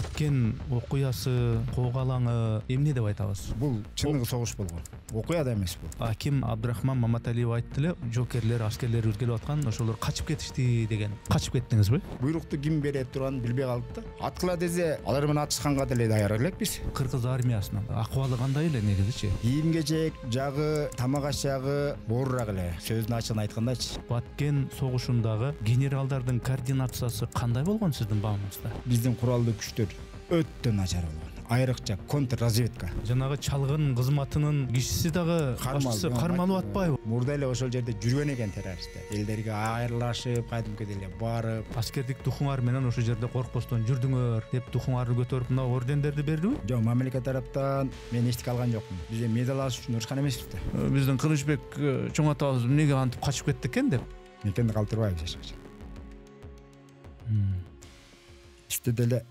Баткен окуясы, коогалаңы эмне деп айтабыз? Бул чыныгы согуш болгон. Окуя да эмес бул. Аким Абдрахман Маматалиев айтты эле, жокерлер, аскерлер өзгелеп аткан, ошолор качып кетишти деген. Качып кеттиңизби? Буйрукту ким берет турганын билбей калдык да. Аткыла десе, алар менен атышканга деле даяр элекпиз. Кыргыз армиясынын акыбалы кандай эле негизичи? Кийим кечек жагы, тамак ашагы оорурак эле. Сөздүн ачыгын айткандачы. Баткен согушундагы генералдардын координациясы кандай болгон сиздин баамыңызда? Биздин куралдуу күчтөр өтө начар болгон. Айрыкча контрразведка. Жанагы чалгын кызматынын кишиси дагы кармалып атпайбы? Мурда эле ошол жерде жүргөн экен террористтер. Элдерге айырылышып, кайдымкыдай эле барып, аскердик духуңар менен ошол жерде коркпостон жүрдүңөр деп духуңарды көтөрүп мына ордендерди бердиби? Жок, мамлекет тараптан мен эчтеке алган жокмун. Биз медаль алыш үчүн урушкан эмеспиз да. Биздин Кылычбек чоң атабыз эмнеге антип качып кетти экен деп. Мекенди калтырбайбыз эч качан. Исте деле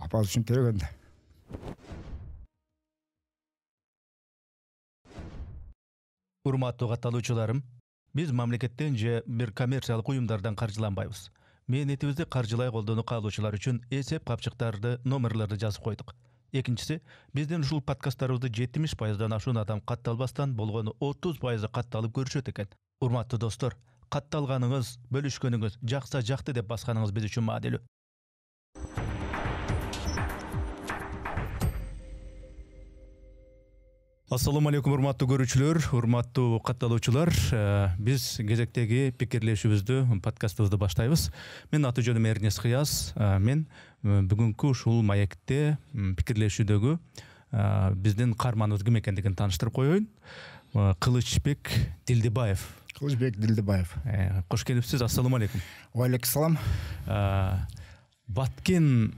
апал үчүн төрөгөн да. Урматтуу катталуучуларым, биз мамлекеттен же бир коммерциялык уюмдардан каржыланбайбыз. Мээнетибизди каржылай колдонуп калуучулар үчүн эсеп капчыктарды, номерлерди жазып койдук. Экинчиси, биздин ушул подкасттарыбызды 70% ашуун адам катталбастан болгону 30% катталып көрүшөт экен. Урматтуу достор, катталганыңыз, бөлүшкөнүңүз, жакса жакты деп басканыңыз биз үчүн маанилүү. Ассаламу алейкум урматтуу көрүүчүлөр, урматтуу катталуучулар. Биз кезектеги пикирлешүүбүздү, подкастыбызды баштайбыз. Мен аты жөнүм Эрнес Кыяз. Мен бүгүнкү ушул маекте пикирлешүүдөгү биздин каарманыбыз ким экендигин тааныштырып коеюн. Кылычбек Дилдибаев. Кылычбек Дилдибаев. Кош келипсиз. Ассаламу алейкум. Алейкум салам. Баткен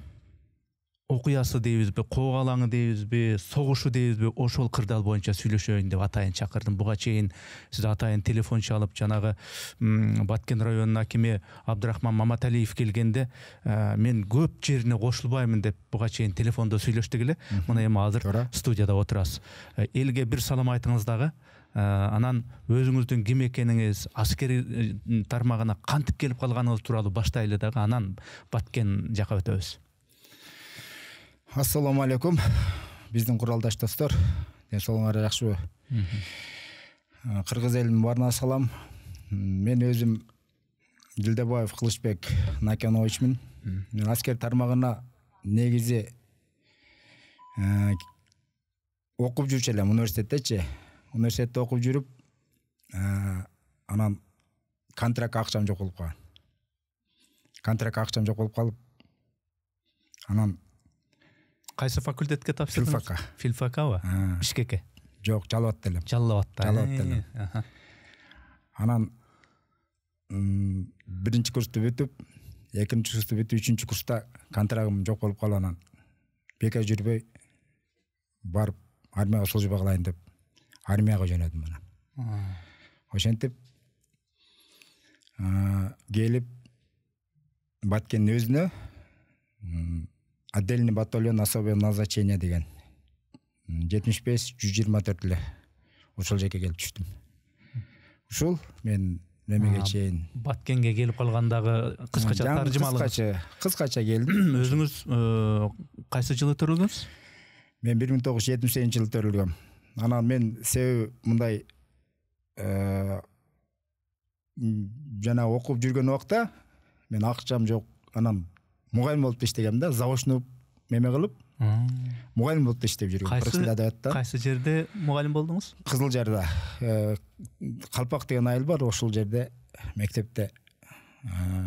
окуясы дейбизби, коогалаңы дейбизби, согушу дейбизби, ошол кырдаал боюнча сүйлөшөйүн деп атайын чакырдым. Буга чейин сиз атайын телефон чалып, жанагы Баткен районунун акими Абдрахман Маматалиев келгенде, мен көп жерине кошулбаймын деп буга чейин телефондо сүйлөштүк эле. Мына эми азыр студияда отурабыз. Элге бир салам айтыңыз дагы. Анан өзүңүздүн ким экениңиз, аскери тармагына кантип келип калганыңыз тууралуу баштайлы дагы, анан Баткен жака өтөбүз. Ассаламу алейкум. Биздин куралдаш достор, ден соолуңар жакшыбы? Кыргыз элинин баарына салам. Мен өзүм Дилдибаев Кылычбек Накеновичмин. Мен аскер тармагына негизи окуп жүрчү элем университеттечи. Университетте окуп жүрүп, анан контракт акчам жок болуп калган. Контракт акчам жок болуп калып, анан кайсы факультетке тапшырдыңыз? Филфакабы? Бишкекке? Жок, Жалал-Абадта элем. Жалал-Абадта элем. Анан биринчи курсту бүтүп, экинчи курсту бүтүп, үчүнчү курста контрагым жок болуп калып, анан бекер жүрбөй барып армияга служба кылайын деп армияга жөнөдүм анан. Ошентип келип Баткендин өзүнө отдельный батальон особого назначения деген 75-124 эле ошол жерге келип түштүм. Ушул мен немеге чейин Баткенге келип калгандагы кыскача таржымалыңыз. Кыскача келдим. Өзүңүз кайсы жылы төрөлгөнсүз? Мен 1978 жылы төрөлгөм. Анан мен себеби мындай жана окуп жүргөн убакта мен акчам жок, анан мугалим болуп иштегем да, заочный меме кылып, мугалим болуп иштеп жүргөм Кыргыз тили адабиятта. Кайсы жерде мугалим болдуңуз? Кызылжарда. Калпак деген айыл бар, ошол жерде мектепте.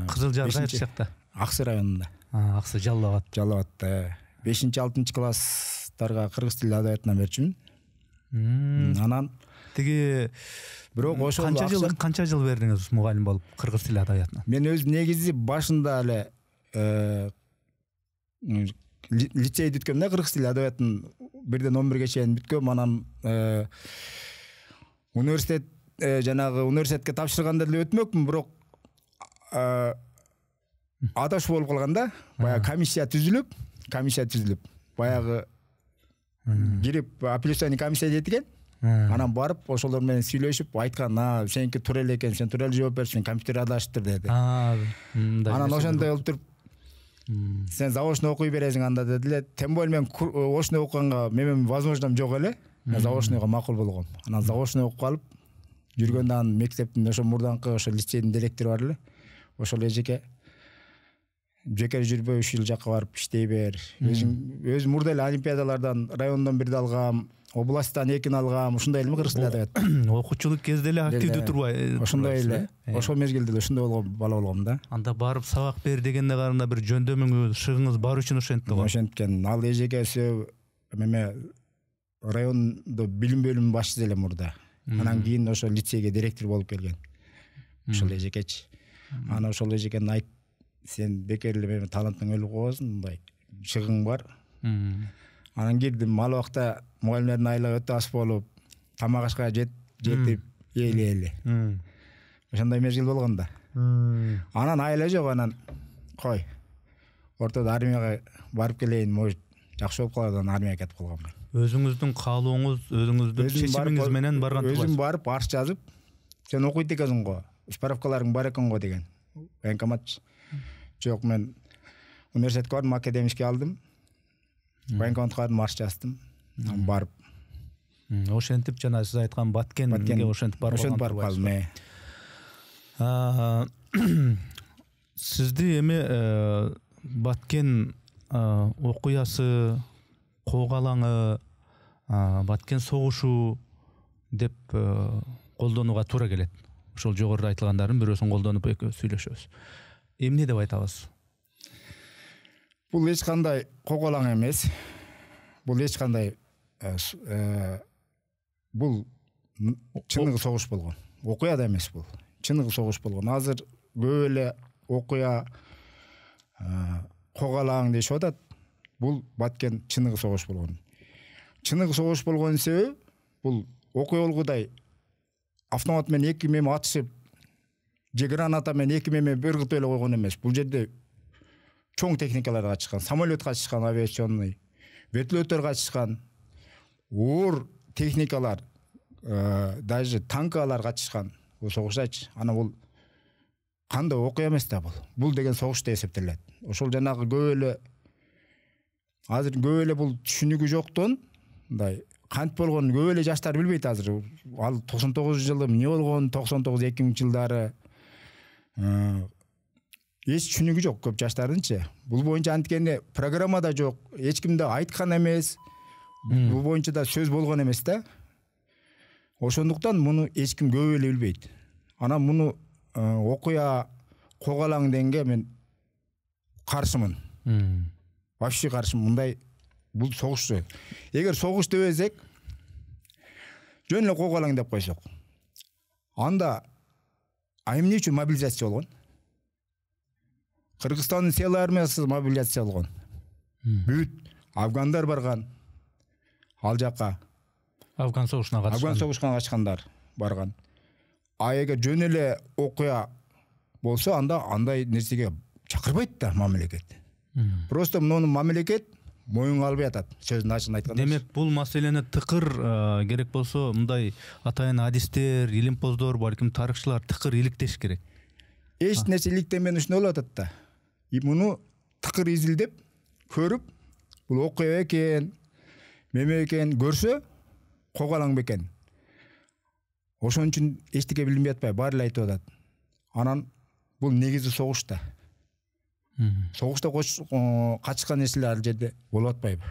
Кызылжар кайсы жакта? Аксы районунда. Аксы, Жалал-Абад. Жалал-Абадта. 5-6 класстарга кыргыз тили адабиятынан берчүмүн. Анан тиги бирок ошол канча жыл бердиңиз мугалим болуп кыргыз тили адабиятынан? Мен өз негизи башында эле лицейди бүткөм да, кыргыз тили адабиятын 1-ден 11-ге чейин бүткөм. Анан университет жанагы университетке тапшырганда эле өтмөкмүн, бирок адаш болуп калган да. Баягы комиссия түзүлүп, баягы кирип апелляционный комиссия дейт экен. Анан барып ошолор менен сүйлөшүп айткан, сеники туура эле экен, сен туура эле жооп берсиң, компьютер адашыптыр деди. Анан ошондой болуп туруп Сен заочно окуй бересиң анда деди эле. Тем более мен очно окуганга менин возможностум жок эле. Мен заочныйга макул болгом. Анан заочно окуп калып жүргөндө анан мектептин ошо мурдаңкы ошо лицейдин директору бар эле. Ошол эжеке жеке жүрбөй ушул жакка барып иштей бер. Өзүм мурда эле олимпиадалардан райондон бирди алгам, областтан 2 алгам, ушундай эле кыргыз тилин айтат. Окуучулук кезде эле активдүү турбай. Ошондой эле. Ошол мезгилде эле ошондой болгон бала болгом да. Анда барып сабак бер дегенде карында бир жөндөмүңүз, шыгыңыз бар үчүн ошентти го. Ошенткен ал эжекеси эме райондо билим бөлүмүнүн башчысы эле мурда. Анан кийин ошо лицейге директор болуп келген. Ошол эжекечи. Анан ошол эжекени айтып, сен бекер эле менин талантың өлүп каласың, мындай шыгың бар. Анан кирдим, ал убакта мугалимдердин айлыгы өтө аз болуп, тамак ашка жетип эле. Ошондой мезгил болгон да. Анан айла жок, анан кой. Ортодо армияга барып келейин, может жакшы болуп калат, анан армияга кетип калгам. Өзүңүздүн каалооңуз, өзүңүздүн чечимиңиз менен барган турбайсыз. Өзүм барып арыз жазып, сен окуйт экенсиң го, справкаларың бар экен го деген. Военкомат. Жок, мен университетке бардым, академический алдым. Военкоматка бардым, арыз жаздым. Барып. Ошентип жана сиз айткан Баткенге ошентип барып калдым. Сизди эми Баткен окуясы, Коогалаңы, Баткен согушу деп колдонууга туура келет. Ошол жогоруда айтылгандардын бирөөсүн колдонуп экөөбүз сүйлөшөбүз. Эмне деп айтабыз? Бул эч кандай Коогалаң эмес. Бул эч кандай бул чыныгы согуш болгон. Окуя да эмес бул. Чыныгы согуш болгон. Азыр көп эле окуя Коогалаң дешип атат. Бул Баткен чыныгы согуш болгон. Чыныгы согуш болгон себеби бул окуя болгудай автомат менен 2 меме атышып, же граната менен 2 меме ыргытып эле койгон эмес. Бул жерде чоң техникалар катышкан, самолет катышкан, авиационный, вертолеттер катышкан, оор техникалар, даже танкалар катышкан. Бул согуштачы. Ана бул кандай окуя эмес да бул. Бул деген согуш деп эсептелет. Ошол жанагы көп эле азыр көп эле бул түшүнүгү жоктон, мындай кантип болгонун көп эле жаштар билбейт азыр. Ал 99 жылы эмне болгон, 99-2000 жылдары эч түшүнүгү жок көп жаштардынчы. Бул боюнча анткени программада жок, эч ким да айткан эмес. Бул боюнча да сөз болгон эмес да. Ошондуктан муну эч ким көп эле билбейт. Анан муну окуя Коогалаң дегенге мен каршымын. Вообще каршымын. Мындай бул согуш. Эгер согуш дебесек, жөн эле Коогалаң деп койсок, анда эмне үчүн мобилизация болгон? Кыргызстандын сыйла армиясы мобилизация болгон. Бүт афгандар барган. Ал жакка Афган согушуна катышкандар барган. А эгер жөн эле окуя болсо, анда андай нерсеге чакырбайт да мамлекет. Просто муну мамлекет моюнга албай атат. Сөзүн ачыгын айтканда. Демек, бул маселени тыкыр керек болсо, мындай атайын адистер, илимпоздор, балким тарыхчылар тыкыр иликтеш керек. Эч нерсе иликтенбеген ушундай болуп атат да. Муну тыкыр изилдеп көрүп, бул окуя экен, меме экен көрсө, Коогалаң бекен. Ошон үчүн эчтеке билинбей атпай, баары эле айтып атат. Анан бул негизи согуш да. Согушта катышкан нерселер ал жерде болуп атпайбы?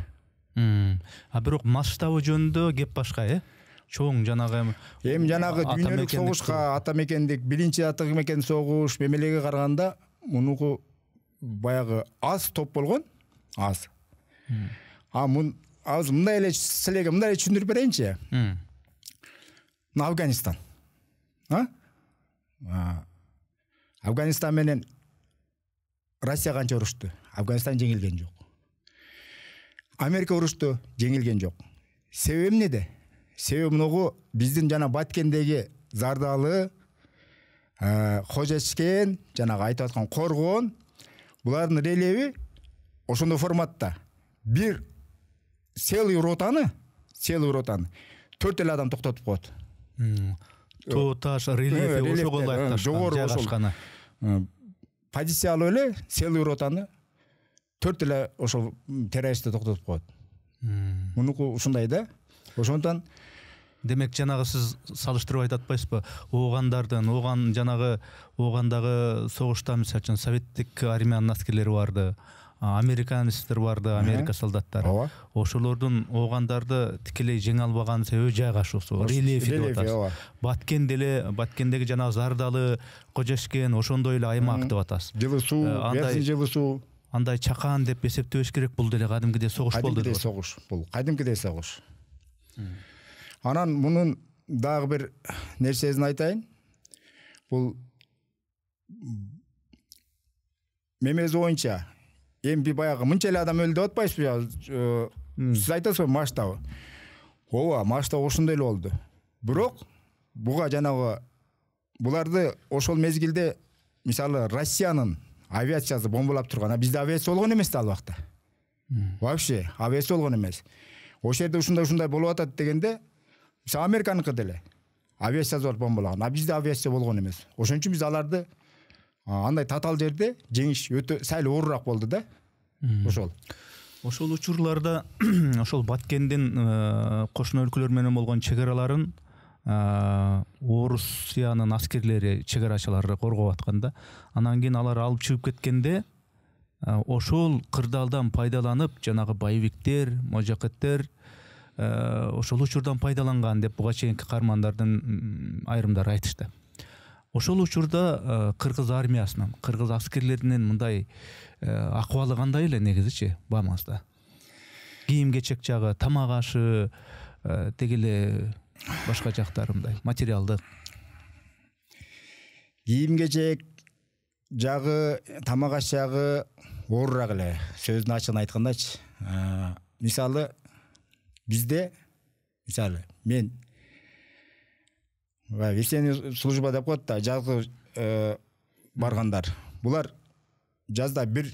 Бирок масштабы жөнүндө кеп башка, чоң жанагы жанагы дүйнөлүк согушка, атамекендик, биринчи атамекен согуш мемелеге караганда мунуку баягы аз топ болгон, аз. Азыр мындай эле силерге мындай эле түшүндүрүп берейинчи. Афганистан. Афганистан менен Россия канча урушту? Афганистан жеңилген жок. Америка урушту, жеңилген жок. Себеби эмнеде? Себеби муну биздин жана Баткендеги Зардалы, Кожечкен, жанагы айтып аткан Коргон, булардын релеви ошондой форматта. Бир целый ротаны 4 эле адам токтотуп коет. Тоташ релефи ошого ылайыкташкан. Позиция алып эле целый ротаны 4 эле ошол террористти токтотуп коет. Мунуку ушундай да. Ошондон демек жанагы сиз салыштырып айтып атпайсызбы? Оогандардын, жанагы оогандагы согушта мисалы үчүн советтик армиянын аскерлери барды, американецтер барды, Америка солдаттары. Ооба. Ошолордун оогандарды тикелей жеңе албаган себеби жайгашуусу, рельефи деп атасыз. Баткендеги жанагы Зардалы, Кожешкен ошондой эле аймак деп атасыз. Жылуу суу, Бекин жылуу суу. Андай чакан деп эсептебеш керек, бул деле кадимкидей согуш болду. Кадимкидей согуш, бул кадимкидей согуш. Анан мунун дагы бир нерсесин айтайын. Бул мемез боюнча эми баягы мынча эле адам өлдү деп атпайсызбы? Сиз айтасызбы Машта? Ооба, Машта ошондой эле болду. Бирок буга жанагы буларды ошол мезгилде мисалы Россиянын авиациясы бомбалап турган. Бизде авиация болгон эмес да ал убакта. Вообще авиация болгон эмес. Ошол жерде ушундай болуп атат дегенде, мисалы Американыкы деле авиациясы бар бомбалаган. Бизде авиация болгон эмес. Ошон үчүн биз аларды андай татаал жерде жеңиш өтө сәл оорураак болду да. Ошол учурларда ошол Баткендин кошуна өлкөлөр менен болгон чек араларын Орусиянын аскерлери, чек-арачылары коргоп атканда, анан кийин алар алып чыгып кеткенде, ошол кырдаалдан пайдаланып, жанагы боевиктер, можакеттер ошол учурдан пайдаланган деп буга чейинки каармандардын айрымдары айтышты. Ошол учурда кыргыз армиясынын, кыргыз аскерлеринин мындай акыбалы кандай эле негизичи баарыңызда? Кийим-кечек жагы, тамак ашы, тегеле башка жактары мындай материалдык. Кийим-кечек жагы, тамак аш жагы оорураак эле. Сөздүн ачыгын айткандачы, мисалы бизде, мисалы мен весенний служба деп коет да, жазгы баргандар. Булар жазда бир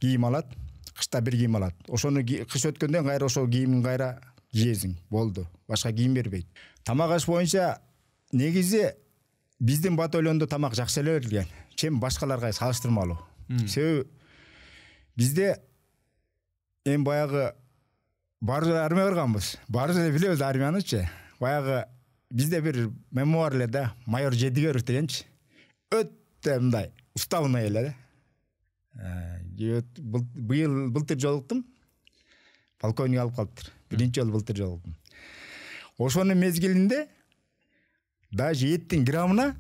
кийим алат, кышта бир кийим алат. Ошону кыш өткөндөн кайра ошол кийимин кайра кийесиң, болду. Башка кийим бербейт. Тамак аш боюнча негизи биздин батальондо тамак жакшы эле берилген. Чем башкаларга салыштырмалуу. Себеби бизде эми баягы баарыбыз армия барганбыз. Баарыбыз эле билебиз армиянычы. Баягы бизде бир мемуар эле да, майор Жедигеров дегенчи. Өтө мындай уставный эле да. Былтыр жолуктум. Полковник алып калыптыр. Биринчи жолу былтыр жолуктум. Ошонун мезгилинде даже еттин граммына,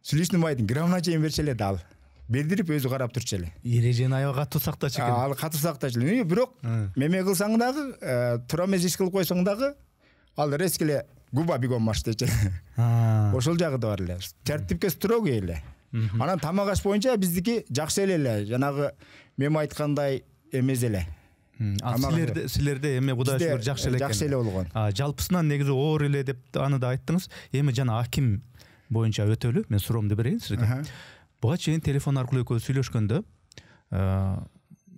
сүлүчтүн майдын граммына чейин берчү эле да ал. Бердирип өзү карап турчу эле. Эрежени аябай катуу сактачу экен. Ал катуу сактачу эле. Бирок меме кылсаң дагы, тура эмес иш кылып койсоң дагы, ал резко эле губа бегом марш дечи. Ошол жагы да бар эле. Тартипке строгий эле. Анан тамак аш боюнча биздики жакшы эле. Жанагы мем айткандай эмес эле. Силерде эми Кудайга шүгүр жакшы эле экен. Жакшы эле болгон. Жалпысынан негизи оор эле деп аны да айттыңыз. Эми жана аким боюнча өтөлү. Мен суроомду берейин сизге. Буга чейин телефон аркылуу экөө сүйлөшкөндө,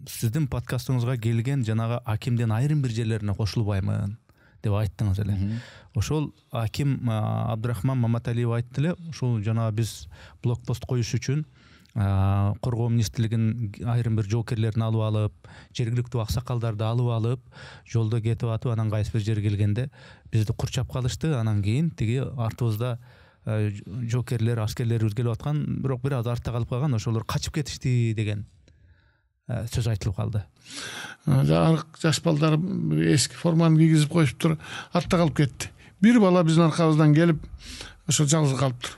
сиздин подкастыңызга келген жанагы акимдин айрым бир жерлерине кошулбаймын деп айттыңыз эле. Ошол аким Абдурахман Маматалиев айтты эле, ушул жана биз блокпост коюш үчүн коргоо министрлигинин айрым бир жоокерлерин алып алып, жергиликтүү аксакалдарды алып алып, жолдо кетип атып, анан кайсы бир жерге келгенде бизди курчап калышты. Анан кийин тиги артыбызда жоокерлер, аскерлерибиз келип аткан, бирок бир аз артта калып калган, ошолор качып кетишти деген сөз айтылып калды. Жаш балдар эски форманы кийгизип коюптур, артта калып кетти. Бир бала биздин аркабыздан келип, ошо жалгыз калыптыр.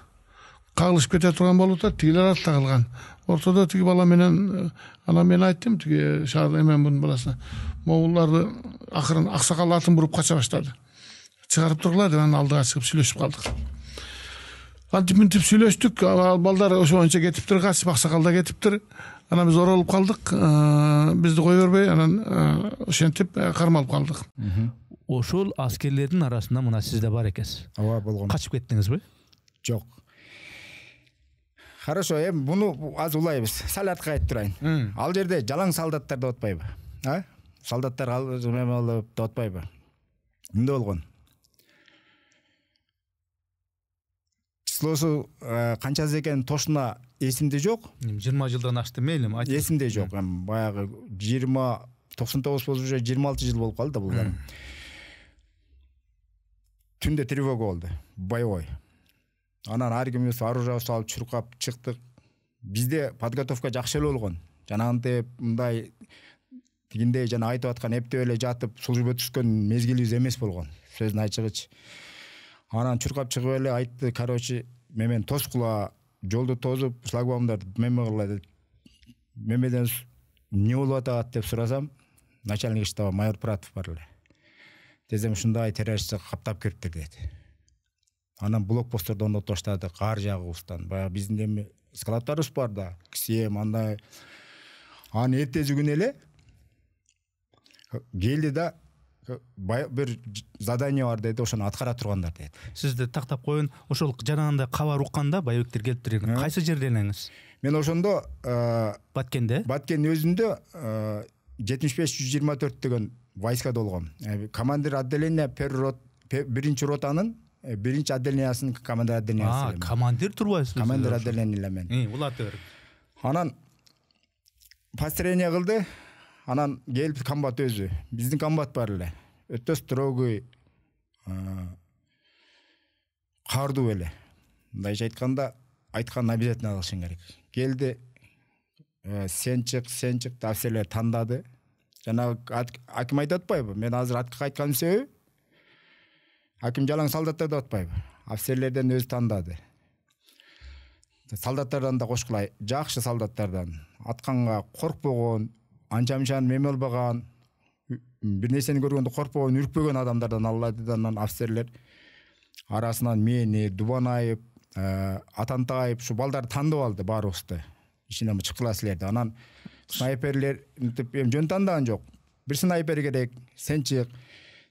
Кагылышып кете турган болуп атат, тигилер артта калган. Ортодо тиги бала менен, анан мен айттым тиги шаар эменбин баласына. Могулларды акырын аксакал атын буруп кача баштады. Чыгарып тургула деп анан алдыга чыгып сүйлөшүп калдык. Антип сүйлөштүк, балдар ошо боюнча кетиптир, качып аксакалда кетиптир. Анан биз оролуп калдык, бизди кой бербей, анан ошентип кармалып калдык. Ошол аскерлердин арасында мына сиз да бар экенсиз. Ооба, болгон. Качып кеттиңизби? Жок. Хорошо, эми буну аз улайбыз. Сал артка кайтып турайын. Ал жерде жалаң солдаттар деп атпайбы? Солдаттар алып деп атпайбы? Эмне болгон? Числосу канчасы экенин тошуна эсимде жок. 20 жылдан ашты мейлим, айтыңыз. Эсимде жок. Баягы 99 болуп уже 26 жыл болуп калды бул. Түндө тревога болду. Боевой. Анан ар кимибиз оружиябызды алып чуркап чыктык. Бизде подготовка жакшы эле болгон. Жанагынтип мындай тигиндей жана айтып аткан эптеп эле жатып служба түшкөн мезгилибиз эмес болгон. Сөздүн ачыгычы. Анан чуркап чыгып эле айтты, короче, мен тоскула, жолду тозуп, шлагбаумдарды меме кыла деп. Мемеден эмне болуп атат деп сурасам, начальник штаба майор Пратов бар эле. Десем ушундай террористтер каптап кириптир деди. Анан блокпостторду ондотуп таштадык, ар жагыбыздан. Баягы биздин эми складтарыбыз бар да, кисем андай. Анан эртеси күнү эле келди да бир задание бар деди, ошону аткара тургандар деди. Сизди тактап коюн, ошол жанагындай кабар укканда боевиктер келиптир экен. Кайсы жерден элеңиз? Мен ошондо Баткенде? Баткендин өзүндө 75-124 деген войскада болгом. Командир отделения биринчи ротанын биринчи отделениясынын командир отделениясы. Командир турбайсыз? Командир отделения мен. Улаты берип. Анан построение кылды. Анан келип комбат өзү. Биздин комбат бар эле. Өтө строгий, кардуу эле. Мындайча айтканда, айтканын обязательно кылышың керек. Келди, сен чык, офицерлер тандады. Жана аким айтып атпайбы? Мен азыр аткы айтканым себеби аким жалаң солдаттар деп атпайбы? Офицерлерден өзү тандады. Солдаттардан да кошкулай, жакшы солдаттардан, атканга коркпогон, анча-мынчаны меме албаган, бир нерсени көргөндө коркпогон, үркпөгөн адамдардан алды. Анан офицерлер арасынан мени, Дубанаев, Атантаев, ушу балдарды тандып алды баарыбызды. Ичинен чыктылар силерди. Анан снайперлер эми жөн тандаган жок. Бир снайпер керек, сен чык.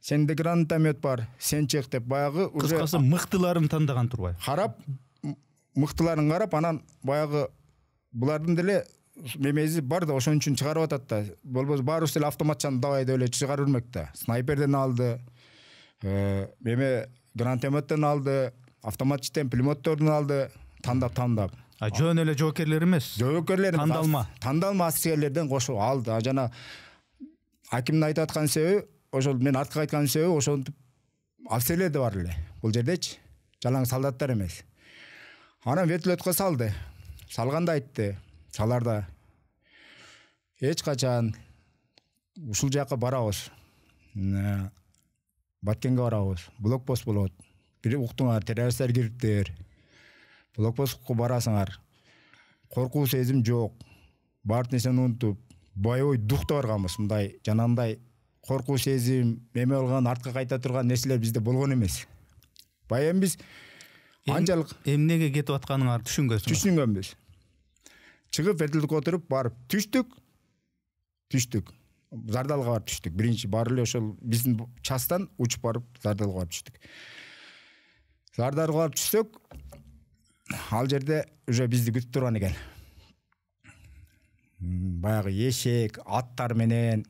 Сенде гранатомет бар, сен чык деп баягы уже кыскасы мыктыларын тандаган турбай. Карап, мыктыларын карап, анан баягы булардын деле мемези бар да, ошон үчүн чыгарып атат да. Болбосо баарыбыз эле автоматчаны давай деп эле чыгарып жүрмөк да. Снайперден алды, меме гранатометтен алды, автоматчтен, пулеметтерден алды, тандап. Жөн эле жоокерлер эмес. Жоокерлер тандалма аскерлерден кошуп алды. Жана акимдин айтып аткан себеби, ошол мен артка айткан себеби, ошентип офицерлер да бар эле. Бул жердечи жалаң солдаттар эмес. Анан вертолетко салды. Салганда айтты, саларда эч качан ушул жакка барабыз. Баткенге барабыз. Блокпост болот. Бир уктуңар, террористтер кириптир. Блокпостко барасыңар. Коркуу сезим жок. Бар нерсени унутуп, боевой духта барганбыз. Мындай жанагындай коркуу сезим, эме болгон, артка кайта турган нерселер бизде болгон эмес. Баягы биз анчалык эмнеге кетип атканыңарды түшүнгөнсүз? Түшүнгөнбүз. Чыгып вертолетке отуруп барып түштүк. Зардалга барып түштүк. Биринчи бар эле ошол биздин частан учуп барып Зардалга барып түштүк. Зардалга барып түшсөк, ал жерде уже бизди күтүп турган экен. Баягы эшек, аттар менен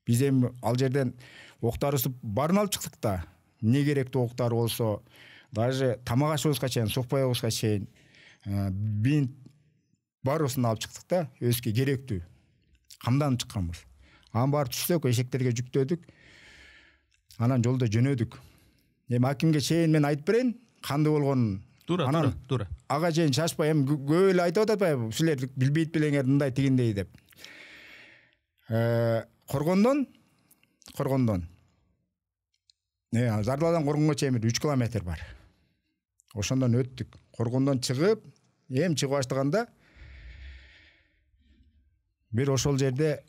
биз эми ал жерден октарыбызды барын алып чыктык да. Не керектүү октар болсо, даже тамак ашыбызга чейин, сукпайыбызга чейин бинт баарыбызын алып чыктык да, өзгө керектүү. Камданып чыкканбыз. Анан барып түшсөк, эшектерге жүктөдүк. Анан жолдо жөнөдүк. Эми акимге чейин мен айтып берейин, кандай болгонун. Тура. Ага чейин шашпай, эми көп эле айтып атпайбы, силер билбейт белеңер мындай тигиндей деп. Коргондон Зардаладан Коргонго чейин 3 километр бар. Ошондон өттүк. Коргондон чыгып, эми чыгып баштаганда бир ошол жерде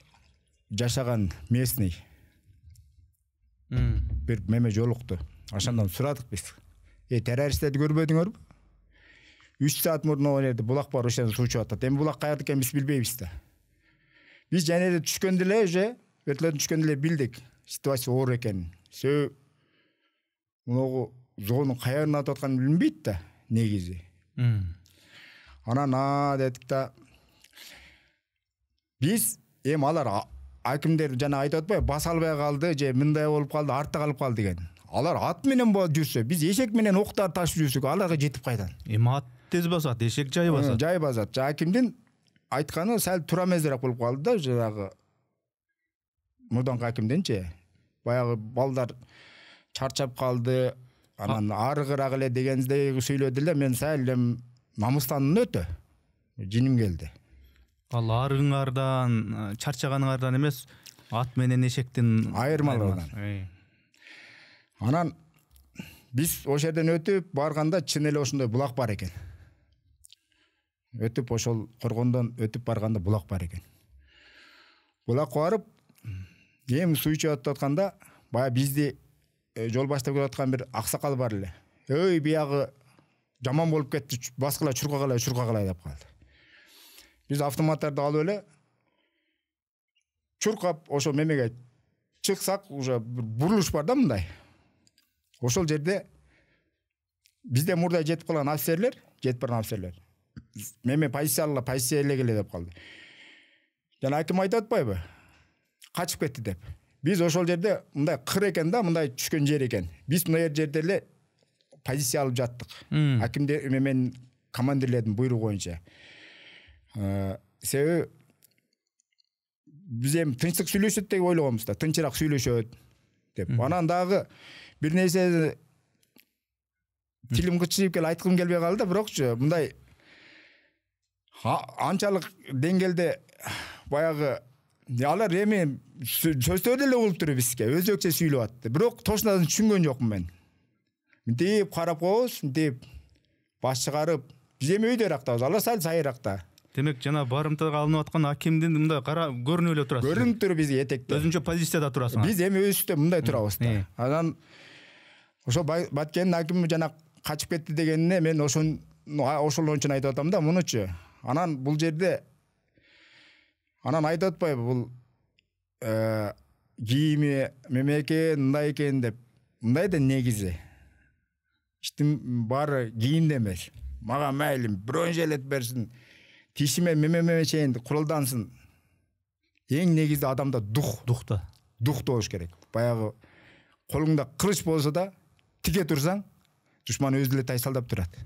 жашаган местный бир меме жолукту. Ошондон сурадык биз. Террористтерди көрбөдүңөрбү? 3 саат мурун о жерде булак бар, ошондон суу чыгып атат. Эми булак каерде экенин биз билбейбиз да. Биз және эле түшкөндө эле уже вертолеттен түшкөндө эле билдик ситуация оор экенин. Себеби могу зоонун каерынан атып атканын билинбейт да негизи. Анан дедик да. Биз эми алар акимдер жана айтып атпайбы, баса албай калды, же мындай болуп калды, артта калып калды деген. Алар ат менен жүрсө, биз эшек менен октар ташып жүрсөк, аларга жетип кайдан? Эми ат тез басат, эшек жай басат. Жай басат. Акимдин айтканы сәл тура эмесирээк болуп калды да, жанагы мурдаңкы акимденчи. Баягы балдар чарчап калды, анан арыгыраак эле дегендей сүйлөдү эле, мен сәл намыстандым өтө. Жиним келди. Ал арыгыңардан, чарчаганыңардан эмес, ат менен эшектин айырмалыгынан. Анан биз ошол жерден өтүп барганда чын эле ошондой булак бар экен. Өтүп ошол коргондон өтүп барганда булак бар экен. Булакка барып, эми суу ичип атканда, бая бизди жол баштап келаткан бир аксакал бар эле. Ой, биягы жаман болуп кетти, баскыла чуркагыла деп калды. Биз автоматтарды алып эле чуркап ошо мемеге чыксак, уже бурулуш бар да мындай. Ошол жерде бизде мурда жетип калган офицерлер, меме позиция элегеле деп калды. Жана аким айтып атпайбы? Качып кетти деп. Биз ошол жерде мындай кыр экен да, мындай түшкөн жер экен. Биз мына жерде эле позиция алып жаттык. Акимде мен командирлердин буйругу боюнча. Себеби биз эми тынчтык сүйлөшөт деп ойлогонбуз да, тынчыраак сүйлөшөт деп. Анан дагы бир нерсе тилим кычырып айткым келбей калды, бирокчу мындай анчалык деңгээлде баягы алар эми сөздөр эле болуп туруп бизге өзөкчө сүйлөп атты. Бирок точно түшүнгөн жокмун мен. Мынтип карап коебуз, мынтип баш чыгарып, биз эми өйдөрактабыз, алар сал сайракта. Демек жана барымтага алынып аткан акимдин мындай кара көрүнүп эле турасыз. Көрүнүп туруп бизге этекте. Өзүнчө позицияда турасыз. Биз эми өстө мындай турабыз да. Анан ошо Баткендин акими жана качып кетти дегенине мен ошол үчүн айтып атам да, мунучу. Анан бул жерде анан айтып атпайбы, бул кийими мемеке мындай экен деп. Мындай да негизи. Иштин баары кийимде эмес. Мага майлим бирөө желет берсин. Тишиме мемеме чейин куралдансын. Эң негизде адамда дух болуш керек. Баягы колуңда кылыч болсо да, тике турсаң, душман өзү эле тайсалдап турат.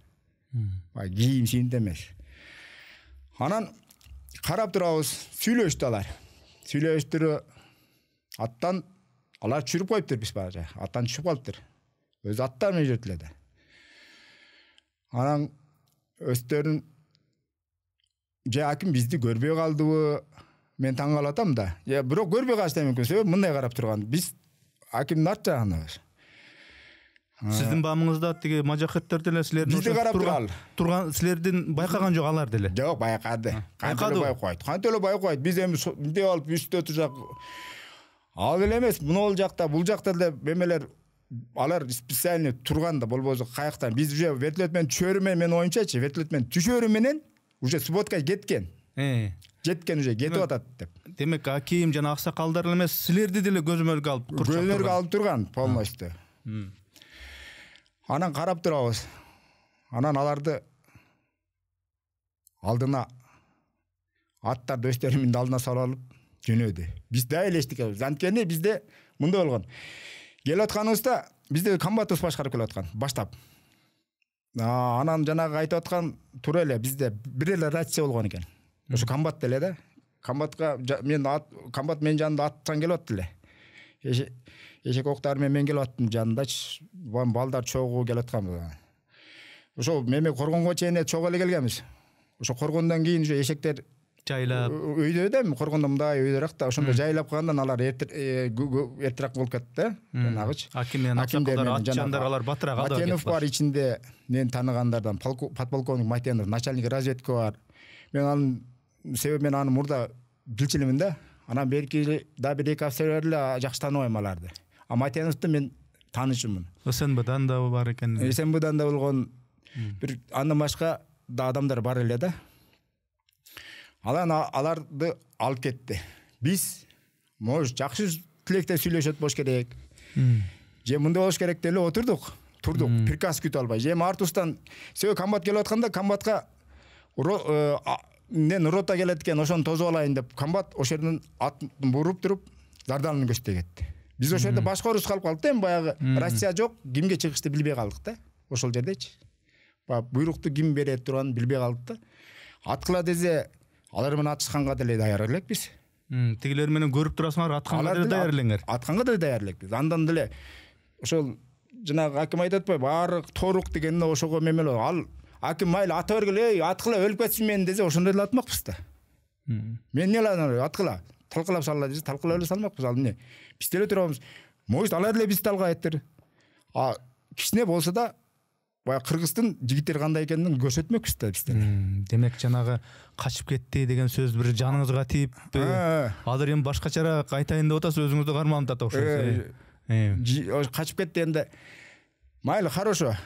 Кийим сийимде эмес. Анан карап турабыз, сүйлөштү алар. Сүйлөштүрү аттан алар чүрүп коюптур, биз бара. Аттан түшүп калыптыр. Өз аттары менен жүрөт эле да. Анан өстөрүн же аким бизди көрбөй калдыбы, мен таң калып атам да. Бирок көрбөй калышы да мүмкүн, себеби мындай карап турган. Биз акимдин арт жагындабыз. Сиздин баамыңызда тиги мажахеттер деле силердин бизди карап турган силердин байкаган жок алар деле. Жок, байкады. Кантип эле байкайт. Биз эми мынтип алып үстө турсак, ал эле эмес, бул жакта деле мемелер алар специально турган да, болбосо каяктан. Биз уже вертолет менен түшөрү менен, мен оюмчачы, вертолет менен түшөрү менен уже сводка кеткен. Жеткен уже, кетип атат деп. Демек аким жана аксакалдар эмес, силерди деле көзөмөлгө алып көзөмөлгө алып турган полностью. Анан карап турабыз. Анан аларды алдына аттарды өстөрүнүн алдына салып алып жөнөдү. Биз да элештик. Анткени бизде мындай болгон. Келип атканыбызда бизде комбатыбыз башкарып келип аткан, баштап. Анан жанагы айтып аткан туура эле, бизде бир эле рация болгон экен. Ошо комбат деле да. Комбатка комбат менин жанымда аттан келип атты эле. Эшек октары менен мен келип аттым жанындачы. Балдар чогуу келип атканбыз. Ошо меме коргонго чейин чогуу эле келгенбиз. Ошо коргондон кийин уже эшектер жайлап өйдө да, коргондо мындай өйдөрөк да, ошондо жайлап калгандан алар эртерээк болуп кетти да. Жанагычы. Аким менен аксакалдар, атчандар алар батыраак алды. Матенов бар ичинде, мен тааныгандардан подполковник Матенов, начальник разведка бар. Мен анын себеби мен аны мурда билчилимин да. Анан белки да бир эки офицер эле жакшы тааныбайм аларды. Матеновду мен таанышымын. СНБдан да бар экен. СНБдан да болгон бир андан башка да адамдар бар эле да. Аларды алып кетти. Биз может жакшы тилекте сүйлөшөт болуш керек. Же мындай болуш керек деле турдук, приказ күтүп албай. Же артустан себеби комбат келип атканда комбатка мен рота келет экен, ошону тосуп алайын деп комбат ошол жерден атын буруп туруп Зардалын көчтөй кетти. Биз ошол жерде башка орус калып калдык да, баягы Россия жок, кимге чыгышты билбей калдык да. Ошол жердечи. буйрукту ким берет турганын билбей калдык да. Аткыла десе алар менен атышканга деле даяр элекпиз. Тигилер менен көрүп турасыңар, атканга деле даяр элеңер. Атканга деле даяр элекпиз. Андан деле ошол жанагы аким айтат атпайбы, баары торук дегенде ошого мемеле ал аким майыл ата бергиле, ey аткыла өлүп кетсин мен десе ошондой эле атмакпыз да. Мен эмне кылам, аткыла талкалап салла десе талкалап эле салмакпыз. Ал эмне? Биз деле турабыз. Может алар деле бизди талкайттыр. Кичине болсо да баягы Кыргыздын жигиттери кандай экенин көрсөтмөкпүз да биздер. Демек жанагы качып кетти деген сөз бир жаныңызга тийип, азыр эми башкачараак айтайын деп атасыз, өзүңүздү кармандап окшойсуз. Качып кетти энди. Майли, хорошо.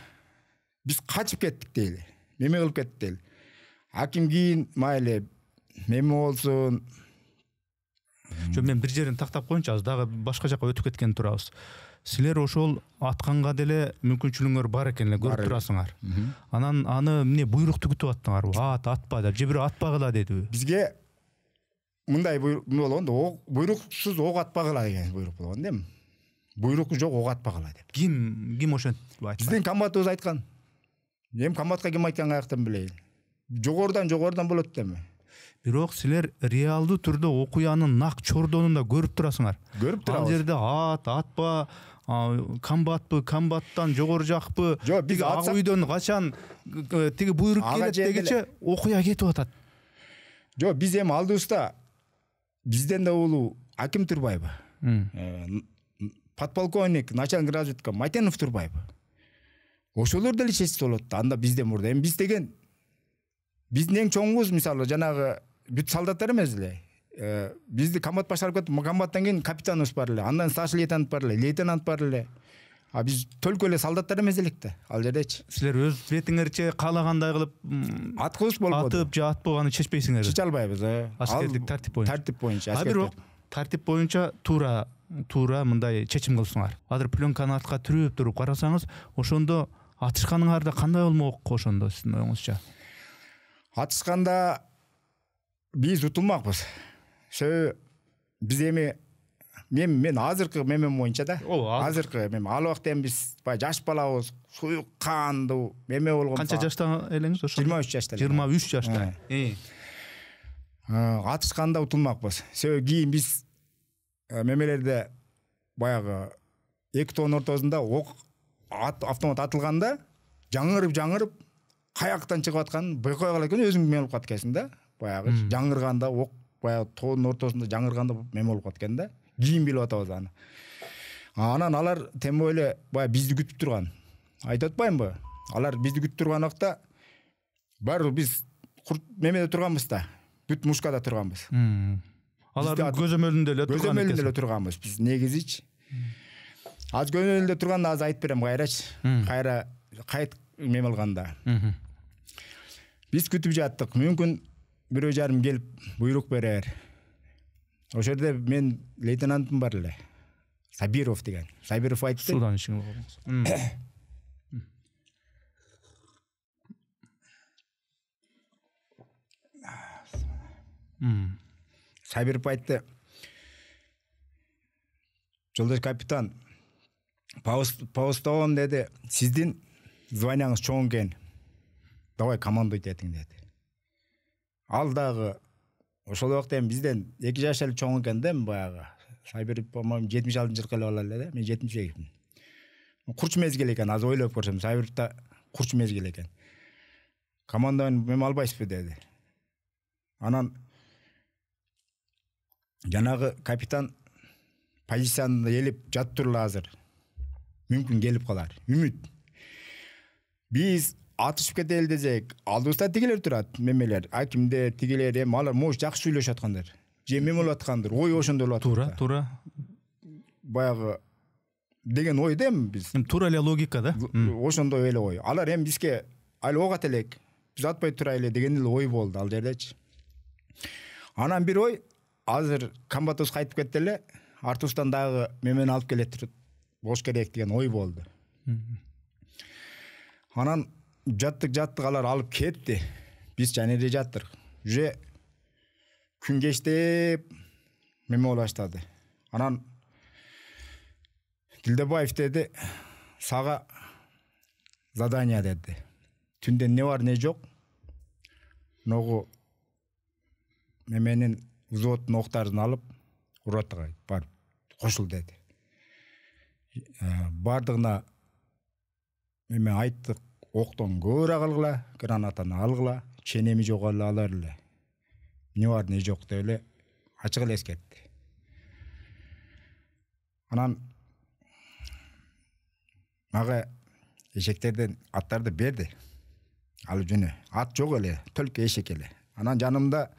Биз качып кеттик дейли. Неме кылып кеттик дейли. Аким кийин майли неме болсун. Жо, мен бир жерин тактап коеюнчу, азыр дагы башка жака өтүп кеткен турабыз. Силер ошол атканга деле мүмкүнчүлүгүңөр бар экен эле, көрүп турасыңар. Анан аны эмне буйрукту күтүп аттыңарбы? Атпа деп, же бирөө атпагыла дедиби? Бизге мындай буйрук болгон да, буйруксуз ок атпагыла деген буйрук болгон да. Буйрук жок, ок атпагыла деп. Ким ошентип айтты? Биздин комбатыбыз айткан. Эми комбатка ким айтканын каяктан билейин? Жогорудан болот деми. Бирок силер реалдуу түрдө окуянын нак чордонунда көрүп турасыңар. Көрүп турабыз. Ал жерде атпа, комбаттан жогору жакпы, биз ак үйдөн качан тиги буйрук келет дегиче окуя кетип атат. Жок, биз эми алдыбызда бизден да улуу Аким Турбаев, подполковник, начальник разведка Матенов Турбаев. Ошолор деле чечсе болот да. Анда бизден мурда. Эми биз деген биздин эң чоңубуз мисалы жанагы бүт солдаттар эмес эле. Бизди комбат башкарып кетти. Комбаттан кийин капитаныбыз бар эле. Андан старший лейтенант бар эле, лейтенант бар эле. Биз төлкө эле солдаттар эмес элек да. Ал жердечи. Силер өз бетиңерче каалагандай кылып аткыбыз болбоду. Атып же атпаганы чечпейсиңер. Чече албайбыз. Аскердик тартип боюнча. Тартип боюнча. Бирок тартип боюнча туура мындай чечим кылсыңар. Азыр пленканы артка түрүп туруп карасаңыз, ошондо атышканыңарда кандай болмок ошондо сиздин оюңузча? Атышканда биз утулмакпыз. Биз эми мен азыркы мемем боюнча да. Азыркы мем ал убакта эми биз жаш балабыз, суюк кандуу меме болгон. Канча жашта элеңиз ошо? 23 жашта. 23 жашта. Атышканда утулмакпыз. Кийин биз мемелерде баягы 2 тоонун ортосунда ок автомат атылганда жаңырып каяктан чыгып атканын байкой кала экен, өзүң мем болуп каткансың да. Баягы жаңырганда ок баягы тоонун ортосунда жаңырганда мем болуп каткан да. Кийин билип атабыз аны. Анан алар тем эле баягы бизди күтүп турган. Айтып атпаймынбы? Алар бизди күтүп турган вакытта баары биз мемеде турганбыз да. Бүт мушкада турганбыз. Алар көзөмөлүндө эле турганбыз. Биз негизичи. Аз көзөмөлүндө турганда аз айтып берем кайрачы. Кайт мем алганда. Биз күтүп жаттык. Мүмкүн 1,5 келип буйрук берер. Ошол жерде мен лейтенантым бар эле. Сабиров деген. Сабиров айтты. Судан ишиңиз болгонсуз. Сабиров айтты. Жолдош капитан, Паустовон деди, сиздин званияңыз чоң экен. Давай командуйт этиң деди. Ал дагы ошол убакта эми бизден 2 жаш эле чоң экен да, баягы. Сабиров, по-моему, 76-жылкы эле боло эле да. Мен 72. Курч мезгил экен, аз ойлоп көрсөм, Сабировда курч мезгил экен. Команданы мен албайсызбы деди. Анан жанагы капитан позицияны элип жаттырла азыр. Мүмкүн келип калар. Үмүт. Биз атышып кетели десек, алдыбызда тигилер турат, мемелер, акимдер, тигилер, эми алар может жакшы сүйлөшүп аткандар. Же мем болуп аткандар, ой ошондой болуп атат. Туура. Баягы деген ой да эми биз. Туура эле логика да. Ошондой эле ой. Алар эми бизге айыл огат элек, биз атпай турайлы деген эле ой болду ал жердечи. Анан бир ой, азыр комбатыбыз кайтып кетти эле, артыбыздан дагы мемени алып келет бош керек деген ой болду. Анан жаттык алар алып кетти. Биз жанеде жаттык. Уже күн кечтеп меме боло баштады. Анан Дилдебаев деди, сага задание деди. түнде не бар не жоқ ногу менин взводтун октарын алып ураттыга барып кошул деди. Бардыгына мен айттык, октон көбүрөөк алгыла, гранатаны алгыла, ченеми жок алар эле. Не бар не жок деп эле ачык эле эскертти. Анан мага эшектерден аттарды берди. Алып жөнө. Ат жок эле, только эшек эле. Анан жанымда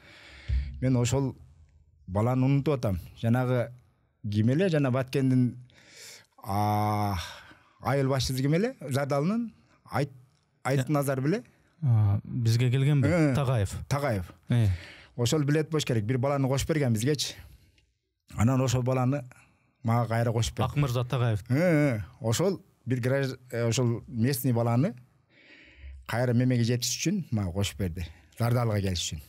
мен ошол баланы унутуп атам. Жанагы ким эле, жана Баткендин айыл башчысы ким эле? Жардалынын Айтназар беле? Бизге келгенби? Тагаев. Ошол билет болуш керек. Бир баланы кошуп берген бизгечи. Анан ошол баланы мага кайра кошуп берди. Акмырза Тагаев. Ошол бир ошол местный баланы кайра мемеге жетиш үчүн мага кошуп берди. Зардалга келиш үчүн.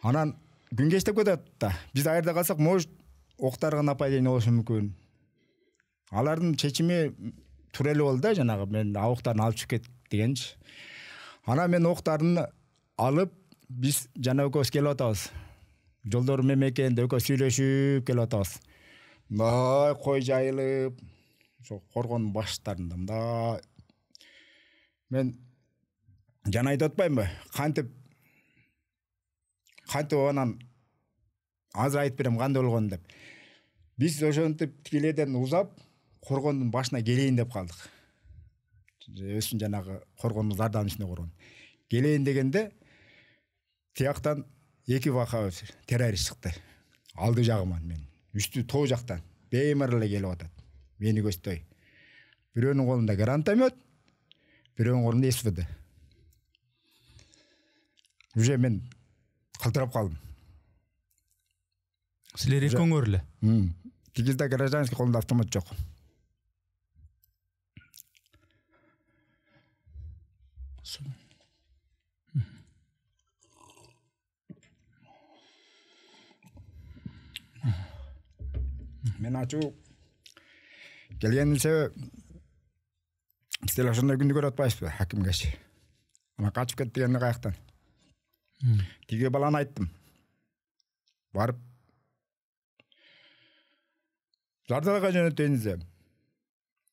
Анан күн кечтеп кетет да. Биз айырда калсак, может, октарга нападение болушу мүмкүн. Алардын чечими туура эле болду да, жанагы мен октарын алып чыгып кет дегенчи. Анан мен октарын алып, биз жана экөөбүз келип атабыз. Жолдор мемекенде экөөбүз сүйлөшүп келип атабыз. Мындай кой жайылып, ошо коргондун баштарында мындай. Мен жана айтып атпаймынбы? Кантип анан азыр айтып берем кандай болгонун деп. Биз ошентип тиледен узап, коргондун башына келейин деп калдык. Өсүн жанагы коргондун зардабын ичинде коргон. Келейин дегенде тияктан эки вака террорист чыкты. Алды жагыман мен. Үстү тоо жактан беймар эле келип атат. Мени көздөй. Бирөөнүн колунда гранатомет, бирөөнүн колунда СВД. Уже мен калтырап калдым. Силер экөөңөр эле. Тигизде гражданский, колунда автомат жок. Мен ачуу келгенин себеби силер ошондой күндү көрүп атпайсызбы, хакимгечи. Ана качып кетти дегенде каяктан. Тиги баланы айттым. Барып Жардалга жөнөтөйүңүз.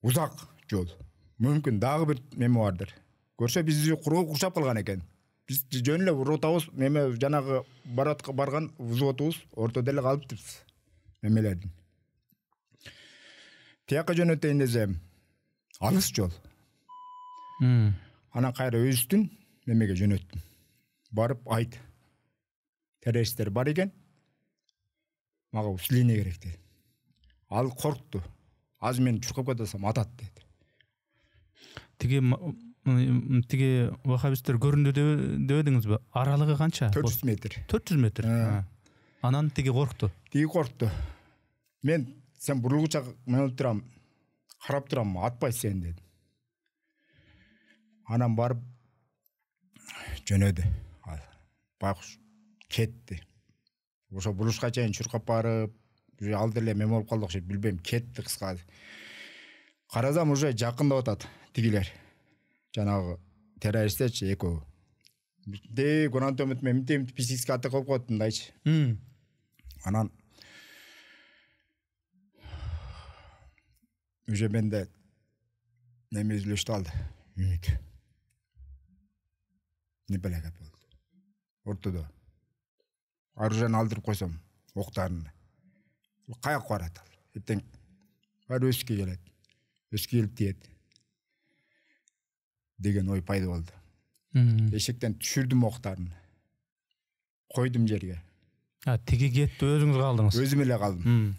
Узак жол. Мүмкүн дагы бир неме бардыр. Көрсө бизди куршап калган экен. Биз жөн эле ротабыз неме жанагы барган взводубуз ортодо эле калыптырбыз. Немелердин. Тияка жөнөтөйүн десем, алыс жол. Анан кайра өзүстүн немеге жөнөттүм. Барып айт. Террористтер бар экен. Мага условие керек dedi. Ал коркту. Аз мен чуркап кетсем атат dedi. Тиги вахабисттер көрүндү дебедиңизби? Аралыгы канча? 400 метр. 400 метр. Анан тиги коркту. Мен сен бурулгуча мен турам, карап турам, атпай сен dedi. Анан барып жөнөдү. Байкуш кетти. Ошо бурушка чейин чуркап барып, уже алды эле мен болуп калды окшойт, билбейм, кетти кыска. Карасам уже жакындап атат тигилер. Жанагы террористтерчи экөө. Де гранатомет менен мынтип писикке атак кылып коет мындайчы. Анан уже менде неме үзүлүштү алды. Үмүт. Не белек болду. Ортодо. Оружияны алдырып койсом, октарын. Каяк барат ал. Эртең баары өскө келет. Өскө келип тиет. Деген ой пайда болду. Эшектен түшүрдүм октарын. Койдум жерге. Тиги кетти, өзүңүз калдыңыз. Өзүм эле калдым.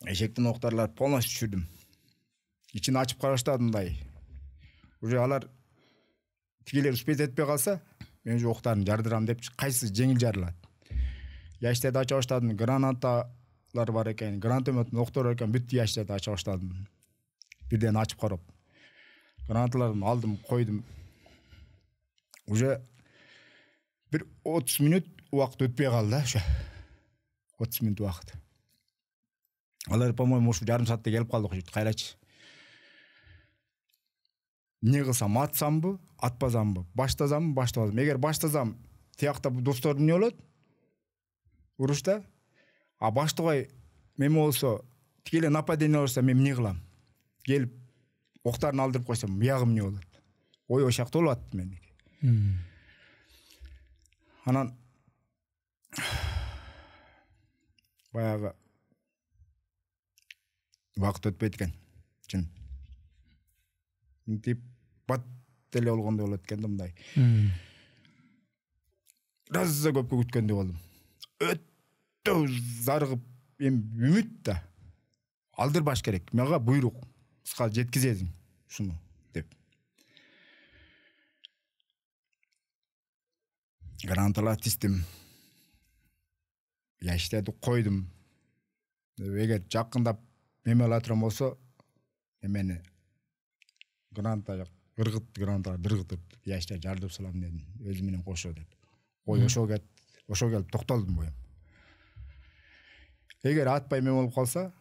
Эшектин октарлар полностью түшүрдүм. Ичин ачып караштадым мындай. Уже алар тигилер успеть этпей калса, мен уже октарын жардырам деп, кайсы жеңил жарылат. Ящиктерди ача баштадым, гранаталар бар экен, гранатометтин октор экен, бүт ящиктерди ача баштадым. Бирден ачып карап. Гранаталарды алдым, койдум. Уже бир 30 минут убакыт өтпөй калды, ошо. 30 минут убакыт. Алар, по-моему, ушу жарым саатта келип калды окшойт, кайрачы. эмне кылсам, атсамбы, атпасамбы, баштасамбы, баштабасамбы. Эгер баштасам, тиякта достордун эмне болот? Урушта. А баштабай мен болсо, тикелей нападение болсо мен эмне кылам? Келип октарын алдырып койсом, биягым эмне болот? Ой ошакта болуп атты меники. Анан баягы вакыт өтпөйт экен. Чын. Мынтип бат деле болгондой болот экен да мындай. Раза көпкө күткөндөй болдум. Өтө зарыгып, эми үмүт да. Алдырбаш керек. Мага буйрук. Сага жеткизесиң шуну деп. Гранаталар тиздим. Яштарды койдум. Эгер жакындап меме ала турган болсо, эмени граната гранаталар дыргытып, яштар жардып салам дедим. Өзү менен кошо деп. Ой ошо келип токтолдум боем. Эгер атпай меме болуп калса,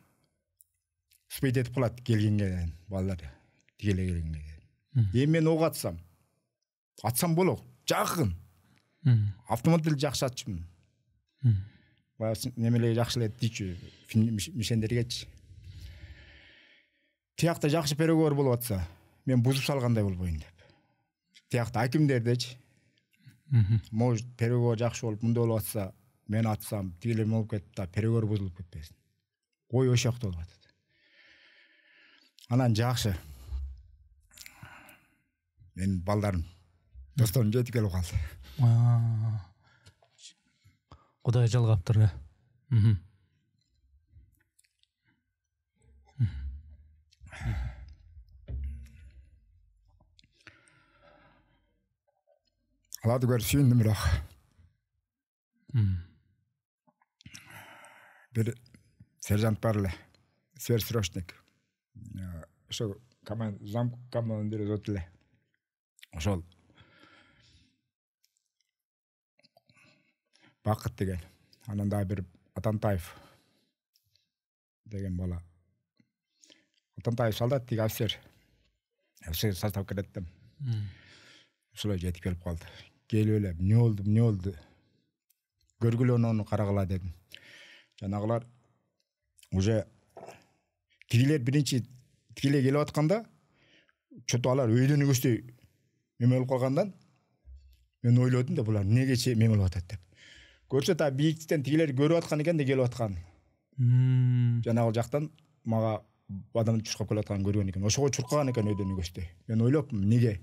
спейт этип калат келгенге балдар. Тигеле келгенге. Эми мен ок атсам болот. Жакын. Автомат деле жакшы атчумун. Немелеге жакшы эле тийчү мишендергечи. Тиякта жакшы переговор болуп атса, мен бузуп салгандай болбойм деп. Тиякта акимдердечи. Может переговор жакшы болуп мындай болуп атса, мен атсам, тигелер болуп кетти да, переговор бузулуп кетпесин. Ой ошакта болуп атат. Анан жакшы. Мен балдарым, досторум жетип келип калды. Кудай жалгаптыр. Аларды көрүп сүйүндүм бирок. Бир сержант бар эле. Сверхсрочник. Ошо зам командир зот эле. Ошол Бакыт деген. Анан да бир Атантаев деген бала. Атантаев солдат, тиги офицер. Ошо состав киреттим. Ошолой жетип келип калды. Келип эле, эмне болду? Көргүлө ону карагыла дедим. Жанагылар уже тигилер биринчи тигиле келип атканда, чото алар өйдөн өгөстөй меме болуп калгандан мен ойлодум да булар эмнеге меме болуп атат деп. Көрсө та бийиктиктен тигилер көрүп аткан экен да келип аткан. Жанагы жактан мага адамды чуркап келип атканын көргөн экен. Ошого чуркаган экен өйдөн өгөстөй. Мен ойлоп, эмнеге